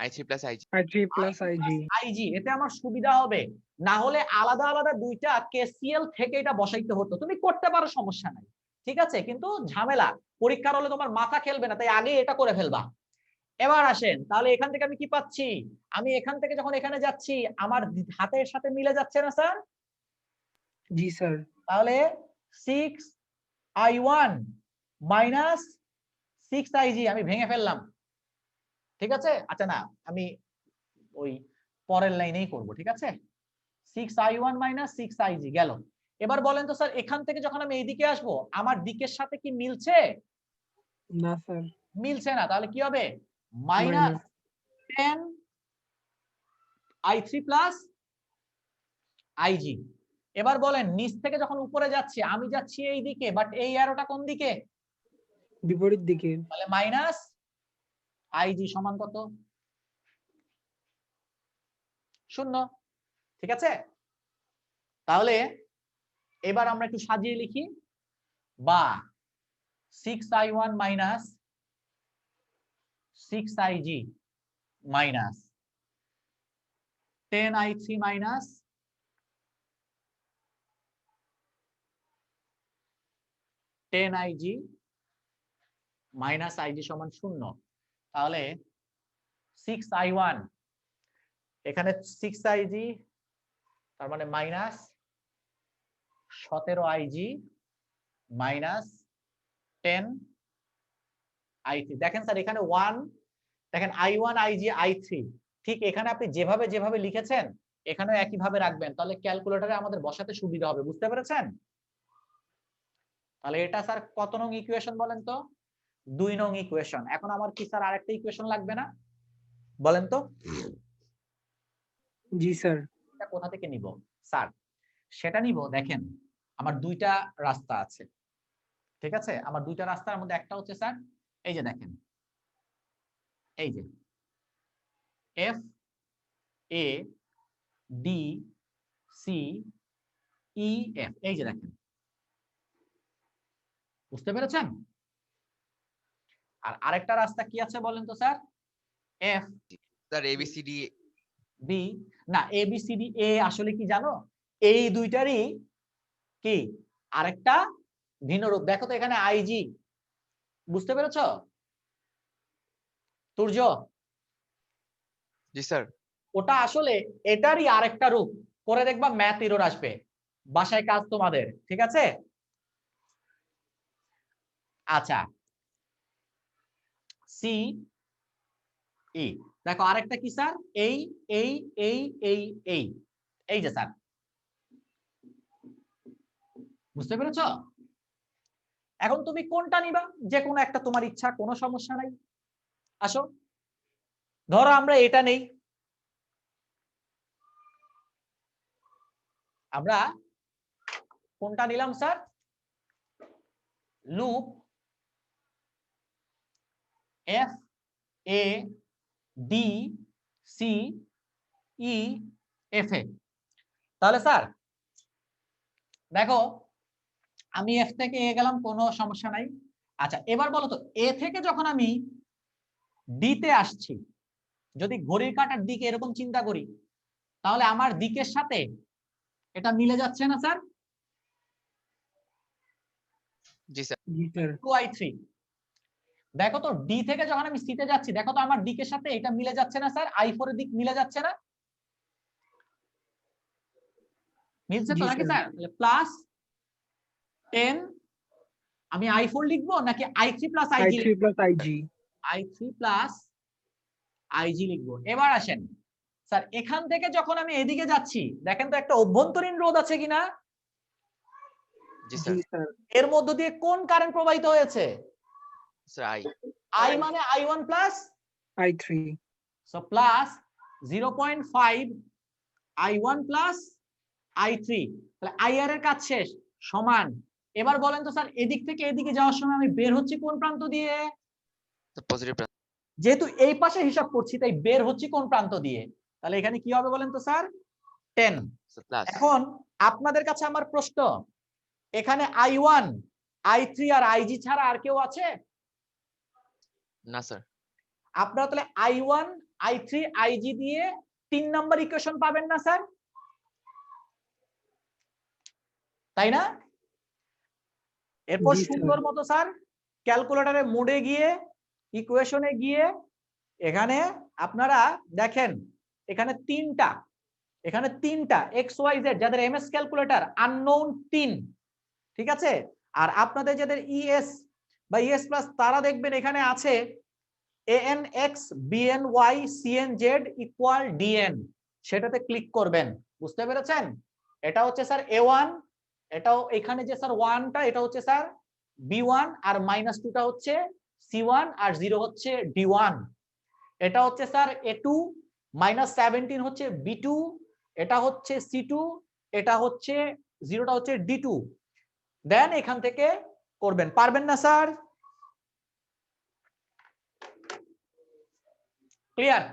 I3 plus IG। I3 plus IG। IG, এতে আমার সুবিধা হবে। না হলে আলাদা আলাদা দুইটা KCL থেকে এটা বসাইতে হতো, তুমি করতে পারো সমস্যা নাই, ঠিক আছে, কিন্তু ঝামেলা, পরীক্ষার হলে তোমার মাথা খেলবে না, তাই আগে এটা করে ফেলবা। এবার আসেন তাহলে এখান থেকে আমি কি পাচ্ছি? আমি এখান থেকে যখন এখানে যাচ্ছি আমার হাতের সাথে মিলে যাচ্ছে না স্যার? জি স্যার। তাহলে 6I1 মাইনাস 6IG আমি ভেঙে ফেললাম, ঠিক আছে। আচ্ছা না আমি ওই পরের লাইনেই করব, ঠিক আছে। 6I1 মাইনাস 6IG গেল। এবার বলেন তো স্যার এখান থেকে যখন আমি এইদিকে আসব আমার দিকের সাথে কি মিলছে? না স্যার। মিলছে না, তাহলে কি হবে? মাইনাস। -10I3 plus IG। এবার বলেন নিচ থেকে যখন উপরে যাচ্ছি আমি যাচ্ছি এই দিকে, বাট এই অ্যারোটা কোন দিকে? বিপরীত দিকে। তাহলে মাইনাস IG সমান কত? 0, ঠিক আছে। তাহলে এবার আমরা একটু সাজিয়ে লিখি, বা 6I1 minus 6IG minus 10I3 minus 10IG minus IG সমান 0, তাহলে 6i1 এখানে 6ig, তার মানে মাইনাস 17ig মাইনাস 10i3। দেখেন স্যার এখানে 1, দেখেন i1 ig i3, ঠিক এখানে আপনি যেভাবে যেভাবে লিখেছেন এখানেও একইভাবে রাখবেন, তাহলে ক্যালকুলেটরে আমাদের বসাতে সুবিধা হবে। বুঝতে পেরেছেন? তাহলে এটা স্যার কত নং ইকুয়েশন বলেন তো? 2 নং ইকুয়েশন। এখন আমার কি স্যার আরেকটা ইকুয়েশন লাগবে না? বলেন তো। জি স্যার। এটা কোথা থেকে নিব স্যার? সেটা নিব, দেখেন আমার দুইটা রাস্তা আছে, ঠিক আছে? আমার দুইটা রাস্তার মধ্যে একটা হচ্ছে স্যার এই যে দেখেন, এই যে F A D C E F, এই যে দেখেন, বুঝতে পেরেছেন? আর আরেকটা রাস্তা কি আছে বলেন তো sir? F sir ABCD. B, না A B C D A আসলে কি জানো, এই দুইটারই কি আরেকটা ভিন্ন রূপ। দেখো তো এখানে আইজি, বুঝতে পেরেছো তুর্য? জি স্যার। ওটা আসলে এটারই আরেকটা রূপ। করে দেখবা ম্যাথ এরর আসবে, বাসায় কাজ তোমাদের, ঠিক আছে? আচ্ছা, সি ই, দেখো আরেকটা কি স্যার, এই এই এই এই এই, এই যে স্যার, বুঝতে পেরেছো? এখন তুমি কোনটা নিবা, যে কোনো একটা তোমার ইচ্ছা, কোনো সমস্যা নাই। আসো ধরো আমরা এটা নেই, আমরা কোনটা নিলাম sir? Loop F A D C E F A. তাহলে স্যার দেখো আমি এফ থেকে এ গেলাম, কোনো সমস্যা নাই। আচ্ছা এবার বলো তো, এ থেকে যখন আমি ডি তে আসছি, যদি ঘড়ির কাঁটার দিকে এরকম চিন্তা করি, তাহলে আমার দিকের সাথে এটা মিলে যাচ্ছে না স্যার? জি স্যার। জি স্যার। 2i3, দেখো তো ডি থেকে যখন আমি সি তে যাচ্ছি, দেখো তো আমার দিকের সাথে এটা মিলে যাচ্ছে না স্যার? i4 এর দিক মিলে যাচ্ছে না? মিলছে তো জি নাকি স্যার। স্যার? তাহলে প্লাস 10, আমি i4 লিখবো নাকি i3 plus IG? I3 plus IG। i3 plus IG লিখবো। এবার আসেন স্যার, এখান থেকে যখন আমি এদিকে যাচ্ছি, দেখেন তো একটা অভ্যন্তরীণ রোধ আছে কিনা? জি জি স্যার। স্যার। এর মধ্য দিয়ে কোন কারেন্ট প্রবাহিত হয়েছে? Sir I. আই মানে i1 plus, I3। So plus 0.5 i1 plus i3, তাহলে IR এর কাজ শেষ, সমান। এবার বলেন তো স্যার, এদিক থেকে এদিকে যাওয়ার সময় আমি বের হচ্ছি কোন প্রান্ত দিয়ে? পজিটিভ। যেহেতু এই পাশে হিসাব করছি তাই বের হচ্ছি কোন প্রান্ত দিয়ে? তাহলে এখানে কি হবে বলেন তো স্যার? 10। প্লাস। এখন আপনাদের কাছে আমার প্রশ্ন, এখানে i1 i3 আর আইজি ছাড়া আর কেউ আছে? না স্যার। আপনারা তাহলে i1 i3 আইজি দিয়ে 3 নাম্বার ইকুয়েশন পাবেন না স্যার? তাই না? এরপর জি স্যার। সুন্দর মতো স্যার ক্যালকুলেটরে মোডে গিয়ে ইকুয়েশনে গিয়ে এখানে আপনারা দেখেন এখানে তিনটা এক্স ওয়াই জেড, যাদের এমএস ক্যালকুলেটর আননোন 3, ঠিক আছে? আর আপনাদের যাদের ইএস বা ইএস প্লাস, তারা দেখবেন এখানে আছে a n x b n y c n z equal d n, সেটাতে ক্লিক করবেন। বুঝতে পেরেছেন? এটা হচ্ছে স্যার A1, এটাও এখানে যে স্যার 1টা এটা হচ্ছে স্যার B1, আর -2টা হচ্ছে C1, আর 0 হচ্ছে D1। এটা হচ্ছে স্যার A2, -17 হচ্ছে B2, এটা হচ্ছে C2, এটা হচ্ছে 0টা হচ্ছে D2। দেন এখান থেকে করবেন, পারবেন না স্যার? ক্লিয়ার?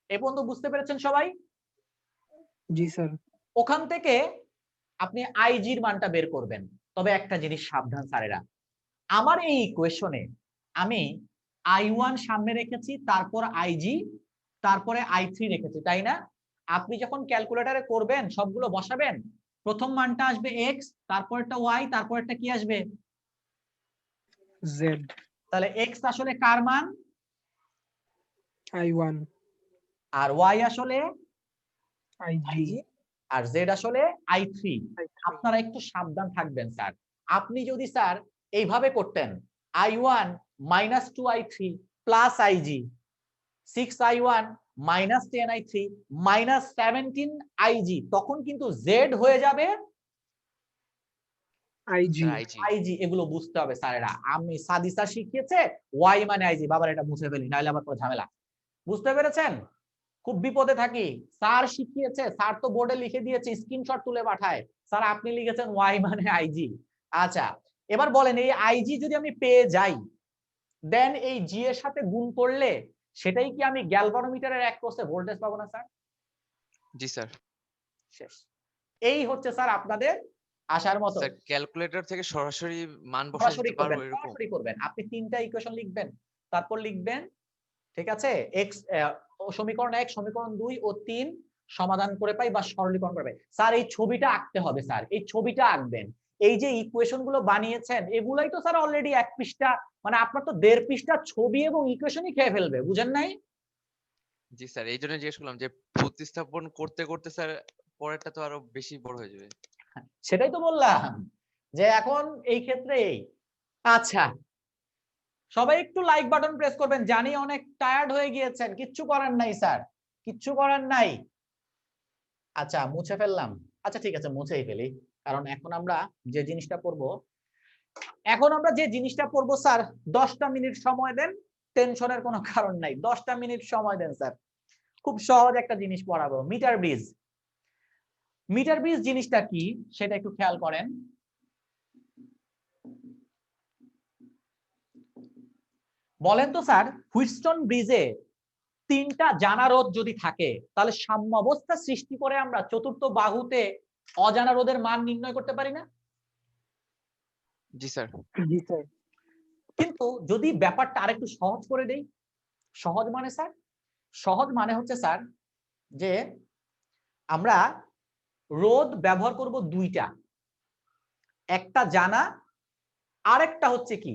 এ পর্যন্ত বুঝতে পেরেছেন সবাই? জি স্যার। ওখান থেকে আপনি আইজির মানটা বের করবেন। তবে একটা জিনিস সাবধান স্যারেরা, আমার এই ইকুয়েশনে আমি i1 সামনে রেখেছি, তারপর আইজি, তারপরে i3 রেখেছি, তাই না? আপনি যখন ক্যালকুলেটরে করবেন সবগুলো বসাবেন, প্রথম মানটা আসবে x, তারপরটা y, তারপরটা কি আসবে? Z, তাহলে এক্স আসলে কার মান, I1, আর ওয়াই আসলে IG, IG, আর জেড আসলে I3। I3. আপনারা একটু সাবধান থাকবেন স্যার। আপনি যদি স্যার এইভাবে করতেন I1 minus 2I3 plus IG, 6I1 minus 10I3 minus 17IG, তখন কিন্তু জেড হয়ে যাবে IG, স্যার IG। আইজি। এগুলো বুঝতে হবে স্যারেরা। আমি সাদিসা শিখিয়েছে ওয়াই মানে আইজি, বাবার এটা মুছে ফেলি নাহলে আবার কোনো ঝামেলা। বুঝতে পেরেছেন? খুব বিপদে থাকি। স্যার শিখিয়েছে, স্যার তো বোর্ডে লিখে দিয়েছে, স্ক্রিনশট তুলে পাঠায়, স্যার আপনি লিখেছেন ওয়াই মানে আইজি। আচ্ছা এবার বলেন এই আইজি যদি আমি পেয়ে যাই, দেন এই জি এর সাথে গুণ করলে সেটাই কি আমি গ্যালভানোমিটারের অ্যাক্রসে ভোল্টেজ পাবো না স্যার? জি স্যার। শেষ। এই হচ্ছে স্যার আপনাদের আসার মতো। স্যার ক্যালকুলেটর থেকে সরাসরি মান বসাতে সরাসরি দিতে পারবো করবেন, এরকম? সরাসরি করবেন। আপনি তিনটা ইকুয়েশন লিখবেন, তারপর লিখবেন ঠিক আছে এক্স সমীকরণ 1 সমীকরণ 2 ও 3 সমাধান করে পাই বা সরলীকরণ করে পাই। স্যার এই ছবিটা আঁকতে হবে স্যার, এই ছবিটা আঁকবেন। এই যে ইকুয়েশন গুলো বানিয়েছেন এগুলাই তো স্যার অলরেডি এক পৃষ্ঠা, মানে আপনার তো 1.5 পৃষ্ঠা ছবি এবং ইকুয়েশনই খেয়ে ফেলবে, বুঝেন নাই? জি স্যার, এই জন্য জিজ্ঞেস করলাম যে প্রতিস্থাপন করতে করতে স্যার পরেরটা তো আরো বেশি বড় হয়ে যাবে। সেটাই তো বললাম যে এখন এই ক্ষেত্রে এই। আচ্ছা সবাই একটু লাইক বাটন প্রেস করবেন, জানি অনেক টায়ার্ড হয়ে গিয়েছেন, কিচ্ছু করার নাই স্যার, কিচ্ছু করার নাই। আচ্ছা মুছে ফেললাম, আচ্ছা ঠিক আছে মুছেই ফেলি, কারণ এখন আমরা যে জিনিসটা পড়বো, স্যার 10টা মিনিট সময় দেন, টেনশনের কোনো কারণ নাই, 10টা মিনিট সময় দেন স্যার। খুব সহজ একটা জিনিস পড়াবো, মিটার ব্রিজ। মিটার ব্রিজ জিনিসটা কি সেটা একটু খেয়াল করেন। বলেন তো স্যার হুইটস্টোন ব্রিজে 3টা জানা রোধ যদি থাকে তাহলে সাম্যাবস্থা সৃষ্টি করে আমরা চতুর্থ বাহুতে অজানা রোধের মান নির্ণয় করতে পারি না? জি স্যার। জি স্যার। কিন্তু যদি ব্যাপারটা আরেকটু সহজ করে দেই, সহজ মানে স্যার, সহজ মানে হচ্ছে স্যার যে আমরা রোধ ব্যবহার করব দুইটা, একটা জানা আরেকটা হচ্ছে কি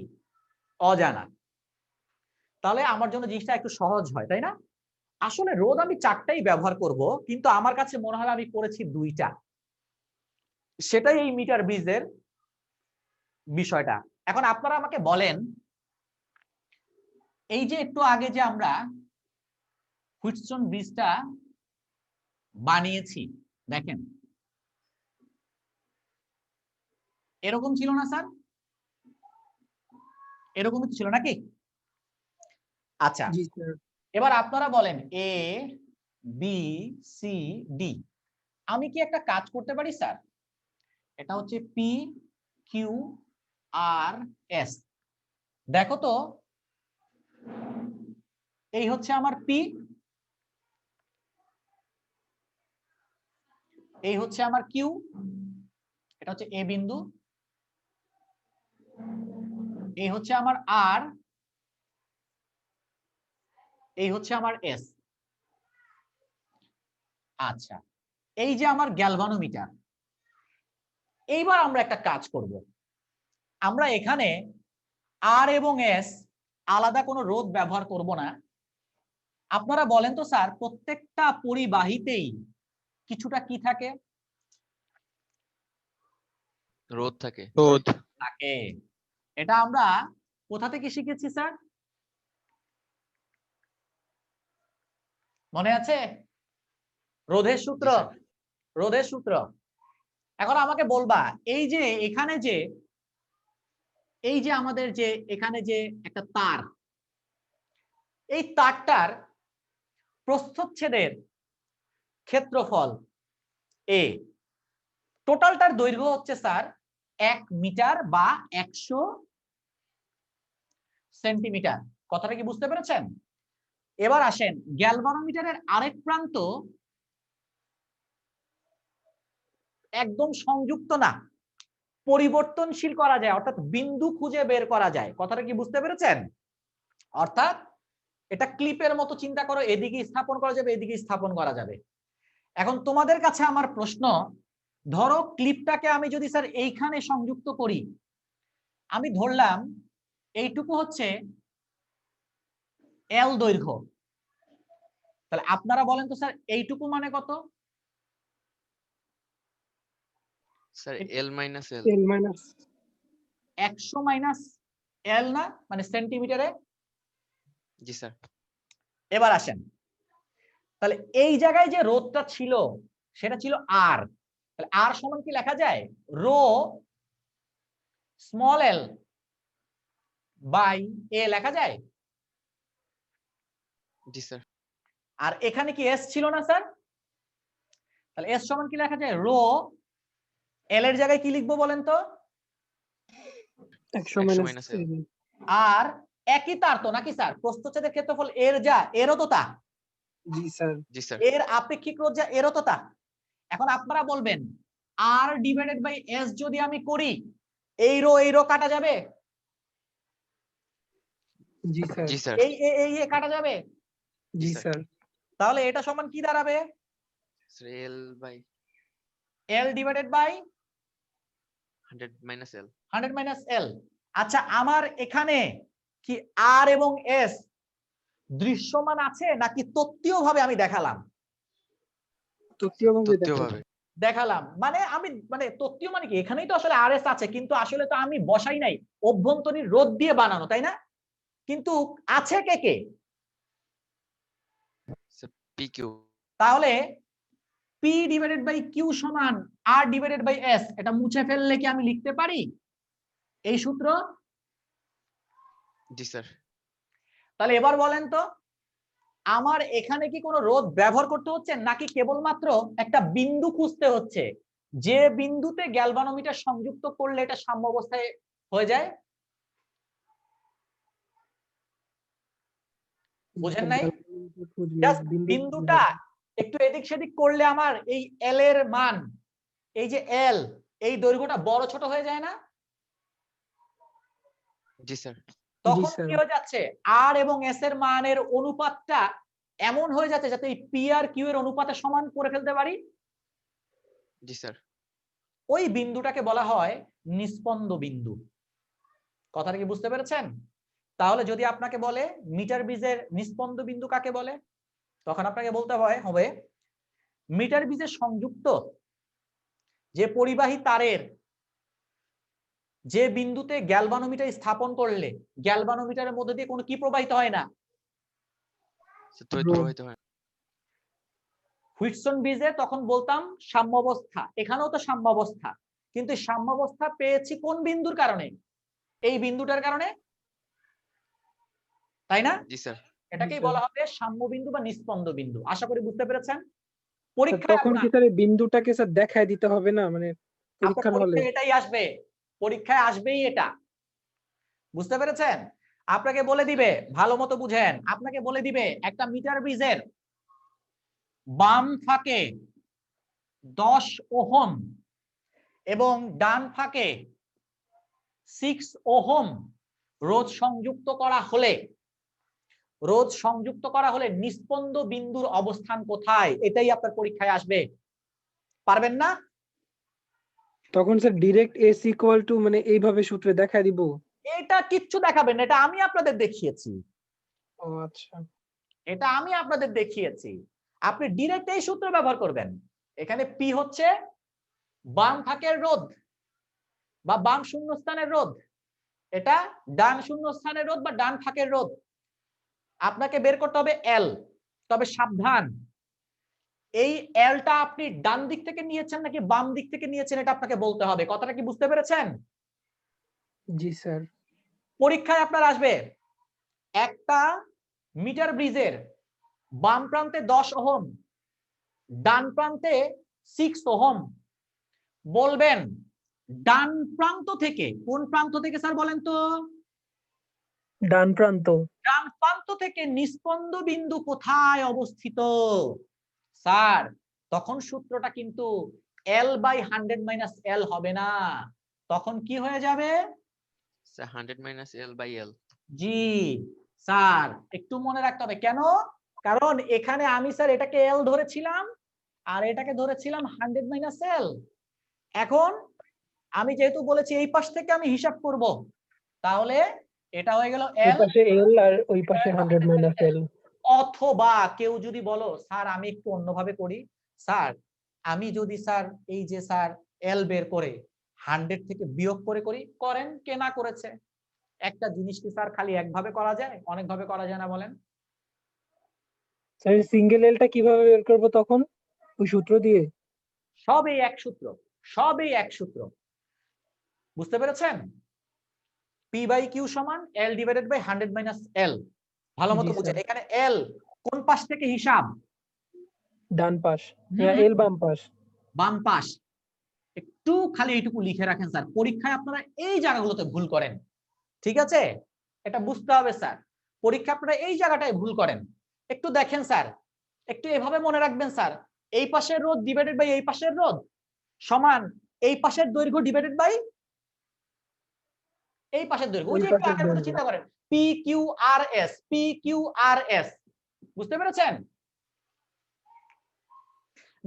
অজানা, তাহলে আমার জন্য জিনিসটা একটু সহজ হয় তাই না? আসলে রোধ আমি 4টাই ব্যবহার করব, কিন্তু আমার কাছে মনে হয় আমি করেছি 2টা, সেটাই এই মিটার ব্রিজের বিষয়টা। এখন আপনারা আমাকে বলেন এই যে একটু আগে যে আমরা হুইটস্টোন ব্রিজটা বানিয়েছি, দেখেন এরকম ছিল না স্যার? এরকমই ছিল নাকি? আচ্ছা জি স্যার। এবার আপনারা বলেন এ বি সি ডি, আমি কি একটা কাজ করতে পারি স্যার? এটা হচ্ছে পি কিউ আর এস। দেখো তো এই হচ্ছে আমার পি, এই হচ্ছে আমার কিউ, এটা হচ্ছে এ বিন্দু, এই হচ্ছে আমার আর, এই হচ্ছে আমার এস। আচ্ছা এই যে আমার গ্যালভানোমিটার, এইবার আমরা একটা কাজ করব, আমরা এখানে আর এবং এস আলাদা কোনো রোধ ব্যবহার করব না। আপনারা বলেন তো স্যার প্রত্যেকটা পরিবাহীতেই কিছুটা কি থাকে? রোধ থাকে। রোধ। থাকে। এটা আমরা কোথা থেকে শিখেছি স্যার? মনে আছে? রোধের সূত্র, জি স্যার। রোধের সূত্র। এখন আমাকে বলবা এই যে এখানে যে এই যে আমাদের যে এখানে যে একটা তার, এই তারটার প্রস্থচ্ছেদের ক্ষেত্রফল এ, টোটালটার দৈর্ঘ্য হচ্ছে স্যার 1 মিটার বা 100 সেন্টিমিটার। কথাটা কি বুঝতে পেরেছেন? এবার আসেন গ্যালভানোমিটারের আরেক প্রান্ত একদম সংযুক্ত না, পরিবর্তনশীল করা যায়, অর্থাৎ বিন্দু খুঁজে বের করা যায়। কথাটা কি বুঝতে পেরেছেন? অর্থাৎ এটা ক্লিপের মতো চিন্তা করো, এদিকে স্থাপন করা যাবে, এদিকে স্থাপন করা যাবে। এখন তোমাদের কাছে আমার প্রশ্ন, ধরো ক্লিপটাকে আমি যদি স্যার এইখানে সংযুক্ত করি, আমি ধরলাম এইটুকু হচ্ছে এল দৈর্ঘ্য। তাহলে আপনারা বলেন তো স্যার এইটুকু মানে কত? Sir L minus L. L minus 100 minus এল না, মানে সেন্টিমিটারে। জি স্যার। এবার আসেন, তাহলে এই জায়গায় যে রোধটা ছিল সেটা ছিল আর। তাহলে আর সমান কি লেখা যায়? রো স্মল এল বাই এ লেখা যায়। জি স্যার। আর এখানে কি এস ছিল না স্যার? তাহলে এস সমান কি লেখা যায়? রো এল এর জায়গায় কি লিখবো বলেন তো? 100 100 minus L। L। আর একই তার তো নাকি স্যার? প্রস্থচ্ছেদের ক্ষেত্রফল এর যা এরও তো তা, জি স্যার। জি স্যার। এর আপেক্ষিক রোধ যা এরও তো তা। এখন আপনারা বলবেন আর ডিভাইডেড বাই এস যদি আমি করি, এই রো কাটা যাবে, জি স্যার। জি স্যার। এই কাটা যাবে। জি স্যার। স্যার। তাহলে এটা সমান কি দাঁড়াবে? Sir L by L divided by 100 minus L. 100 minus L. আচ্ছা, আমার এখানে কি আর এবং এস দৃশ্যমান আছে নাকি তত্ত্বীয় ভাবে আমি দেখালাম? তত্ত্বীয়ভাবে তত্ত্বীয়ভাবে। দেখালাম মানে আমি মানে তত্ত্বীয় মানে কি, এখানেই তো আসলে আর এস আছে, কিন্তু আসলে তো আমি বসাই নাই, অভ্যন্তরীণ রোধ দিয়ে বানানো, তাই না? কিন্তু আছে কে কে? Sir P Q. তাহলে পি ডিভাইডেড বাই কিউ সমান আর ডিভাইডেড বাই এস, এটা মুছে ফেললে কি আমি লিখতে পারি এই সূত্র? জি স্যার। তাহলে এবার বলেন তো, আমার এখানে কি কোনো রোধ ব্যবহার করতে হচ্ছে নাকি কেবলমাত্র একটা বিন্দু খুঁজতে হচ্ছে, যে বিন্দুতে গ্যালভানোমিটার সংযুক্ত করলে এটা সাম্যাবস্থায় হয়ে যায়? বুঝেন নাই? জাস্ট বিন্দুটা একটু এদিক সেদিক করলে আমার এই এল এর মান, এই যে এল, এই দৈর্ঘ্যটা বড় ছোট হয়ে যায় না? জি স্যার। তখন কি হয়ে যাচ্ছে, আর এবং এস এর মানের অনুপাতটা এমন হয়ে যাচ্ছে যাতে এই পি আর কিউ এর অনুপাতে সমান করে ফেলতে পারি। জি স্যার। ওই বিন্দুটাকে বলা হয় নিস্পন্দ বিন্দু। কথাটা কি বুঝতে পেরেছেন? তাহলে যদি আপনাকে বলে মিটার ব্রিজের নিস্পন্দ বিন্দু কাকে বলে, তখন আপনাকে বলতে হবে মিটার ব্রিজের সংযুক্ত যে পরিবাহী তারের যে বিন্দুতে গ্যালভানোমিটার স্থাপন করলে গ্যালভানোমিটারের মধ্যে দিয়ে কোনো কি প্রবাহিত হয় না? তড়িৎ প্রবাহিত হয়। হুইটসন ব্রিজে তখন বলতাম সাম্যাবস্থা, এখানেও তো সাম্যাবস্থা, কিন্তু সাম্যাবস্থা পেয়েছি কোন বিন্দুর কারণে? এই বিন্দুটার কারণে, তাই না? জি স্যার। এটাকেই বলা হবে সাম্য বিন্দু বা নিস্পন্দ বিন্দু। আশা করি বুঝতে পেরেছেন। পরীক্ষায় তখন কি স্যার বিন্দুটাকে স্যার দেখায় দিতে হবে না, মানে পরীক্ষার হলে? এটাই আসবে, পরীক্ষায় আসবেই এটা। বুঝতে পেরেছেন? আপনাকে বলে দিবে, ভালো মতো বুঝেন, আপনাকে বলে দিবে একটা মিটার ব্রিজের বাম ফাঁকে 10 ওহম এবং ডান ফাঁকে 6 ওহম রোধ সংযুক্ত করা হলে নিস্পন্দ বিন্দুর অবস্থান কোথায়, এটাই আপনার পরীক্ষায় আসবে। পারবেন না? তখন sir direct S equal to মানে এইভাবে সূত্রে দেখায় দিব? এটা কিচ্ছু দেখাবেন না, এটা আমি আপনাদের দেখিয়েছি। ও আচ্ছা। এটা আমি আপনাদের দেখিয়েছি, আপনি ডাইরেক্ট এই সূত্র ব্যবহার করবেন। এখানে পি হচ্ছে বাম ফাঁকের রোধ বা বাম শূন্যস্থানের রোধ, এটা ডান শূন্যস্থানের রোধ বা ডান ফাঁকের রোধ। আপনাকে বের করতে হবে এল, তবে সাবধান, এই এলটা আপনি ডান দিক থেকে নিয়েছেন নাকি বাম দিক থেকে নিয়েছেন এটা আপনাকে বলতে হবে। কথাটা কি বুঝতে পেরেছেন? জি স্যার। পরীক্ষায় আপনার আসবে একটা মিটার ব্রিজের বাম প্রান্তে 10 ওহম, ডান প্রান্তে 6 ওহম। বলবেন ডান প্রান্ত থেকে, কোন প্রান্ত থেকে স্যার বলেন তো? ডান প্রান্ত। ডান প্রান্ত থেকে নিস্পন্দ বিন্দু কোথায় অবস্থিত স্যার? তখন সূত্রটা কিন্তু এল বাই 100 মাইনাস এল হবে না, তখন কি হয়ে যাবে? Sir 100 minus L by L. জি স্যার, একটু মনে রাখতে হবে। কেন? কারণ এখানে আমি স্যার এটাকে এল ধরেছিলাম আর এটাকে ধরেছিলাম 100 মাইনাস এল। এখন আমি যেহেতু বলেছি এই পাশ থেকে আমি হিসাব করব, তাহলে এটা হয়ে গেল এই এল, পাশে এল আর ওই পাশে 100 মাইনাস এল। অথবা কেউ যদি বলো স্যার আমি একটু অন্যভাবে করি, স্যার আমি যদি স্যার এই যে স্যার এল বের করে 100 থেকে বিয়োগ করে করি, করেন, কে না করেছে। একটা জিনিস কি স্যার খালি একভাবে করা যায়, অনেকভাবে করা যায় না বলেন? স্যার সিঙ্গেল এলটা কিভাবে বের করব তখন? ওই সূত্র দিয়ে? সবই এক সূত্র, সবই এক সূত্র, বুঝতে পেরেছেন? পি বাই কিউ সমান এল ডিভাইডেড বাই 100 মাইনাস এল। ভালো মতো জি, বুঝেন, স্যার। এখানে এল কোন পাশ থেকে হিসাব? ডান পাশ। হুম, এল বাম পাশ। বাম পাশ। একটু খালি এইটুকু লিখে রাখেন স্যার, পরীক্ষায় আপনারা এই জায়গাগুলোতে ভুল করেন, ঠিক আছে? এটা বুঝতে হবে স্যার, পরীক্ষা আপনারা এই জায়গাটায় ভুল করেন। একটু দেখেন স্যার, একটু এভাবে মনে রাখবেন স্যার, এই পাশের রোধ ডিভাইডেড বাই এই পাশের রোধ সমান এই পাশের দৈর্ঘ্য ডিভাইডেড বাই এই পাশের দৈর্ঘ্য। ওই ওই যে একটু পাশের আগের মতো দৈর্ঘ্য। চিন্তা করেন, P Q R S, P Q R S, বুঝতে পেরেছেন?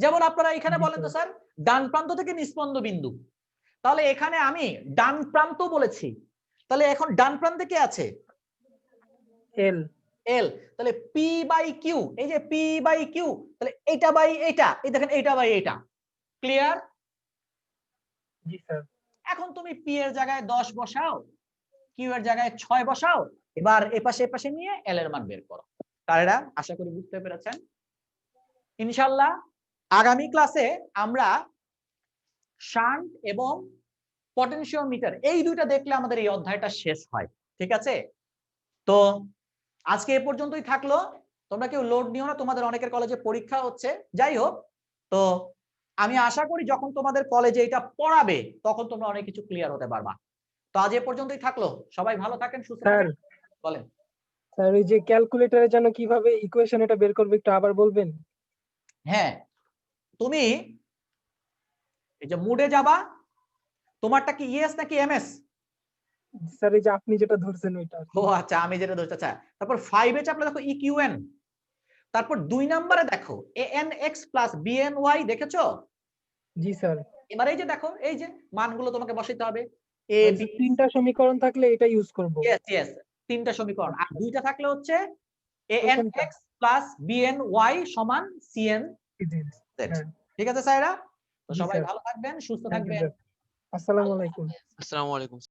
যেমন আপনারা এখানে জি, বলেন তো স্যার। স্যার ডান প্রান্ত থেকে নিস্পন্দ বিন্দু, তাহলে এখানে আমি ডান প্রান্ত বলেছি, তাহলে এখন ডান প্রান্তে কে আছে? এল। এল। তাহলে পি বাই কিউ, এই যে পি বাই কিউ, তাহলে এটা বাই এটা, এই দেখেন এটা বাই এটা, ক্লিয়ার? জি স্যার। এখন তুমি পি এর জায়গায় 10 বসাও, কিউ এর জায়গায় 6 বসাও, এবার এপাশে নিয়ে এল এর মান বের করো। তাহলে আশা করি বুঝতে পেরেছেন। ইনশাআল্লাহ আগামী ক্লাসে আমরা শান্ট এবং পটেনশিওমিটার এই দুইটা দেখলে আমাদের এই অধ্যায়টা শেষ হয়, ঠিক আছে? তো আজকে এ পর্যন্তই থাকলো, তোমরা কেউ লোড নিও না, তোমাদের অনেকের কলেজে পরীক্ষা হচ্ছে, যাই হোক। তো আমি আশা করি যখন তোমাদের কলেজে এটা পড়াবে তখন তোমরা অনেক কিছু ক্লিয়ার হতে পারবা। তো আজ এ পর্যন্তই থাকলো, সবাই ভালো থাকেন, সুস্থ স্যার, থাকেন। বলেন। স্যার ওই যে ক্যালকুলেটরে যেন কিভাবে ইকুয়েশন এটা বের করবে একটু আবার বলবেন? হ্যাঁ, তুমি এই যে মুডে যাবা, তোমারটা কি ইএস নাকি এমএস? স্যার এই যে আপনি যেটা ধরছেন ওইটা। ও আচ্ছা, আমি যেটা ধরতে চাই। তারপর 5 এ চাপলে দেখো ইকিউএন, তারপর 2 নম্বরে দেখো anx প্লাস bny, দেখেছো? জি স্যার। এবার এই যে দেখো, এই যে মানগুলো তোমাকে বসাইতে হবে, এ বি, তিনটা সমীকরণ থাকলে এটা ইউজ করব। ইয়েস ইয়েস, তিনটা সমীকরণ, আর দুইটা থাকলে হচ্ছে প্রথমটা। anx প্লাস bny সমান cn z। হ্যাঁ। ঠিক আছে স্যারেরা? তো জি সবাই স্যার। ভালো থাকবেন, সুস্থ থ্যাংক ইউ থাকবেন। স্যার। আসসালামু আলাইকুম। আসসালামু আলাইকুম।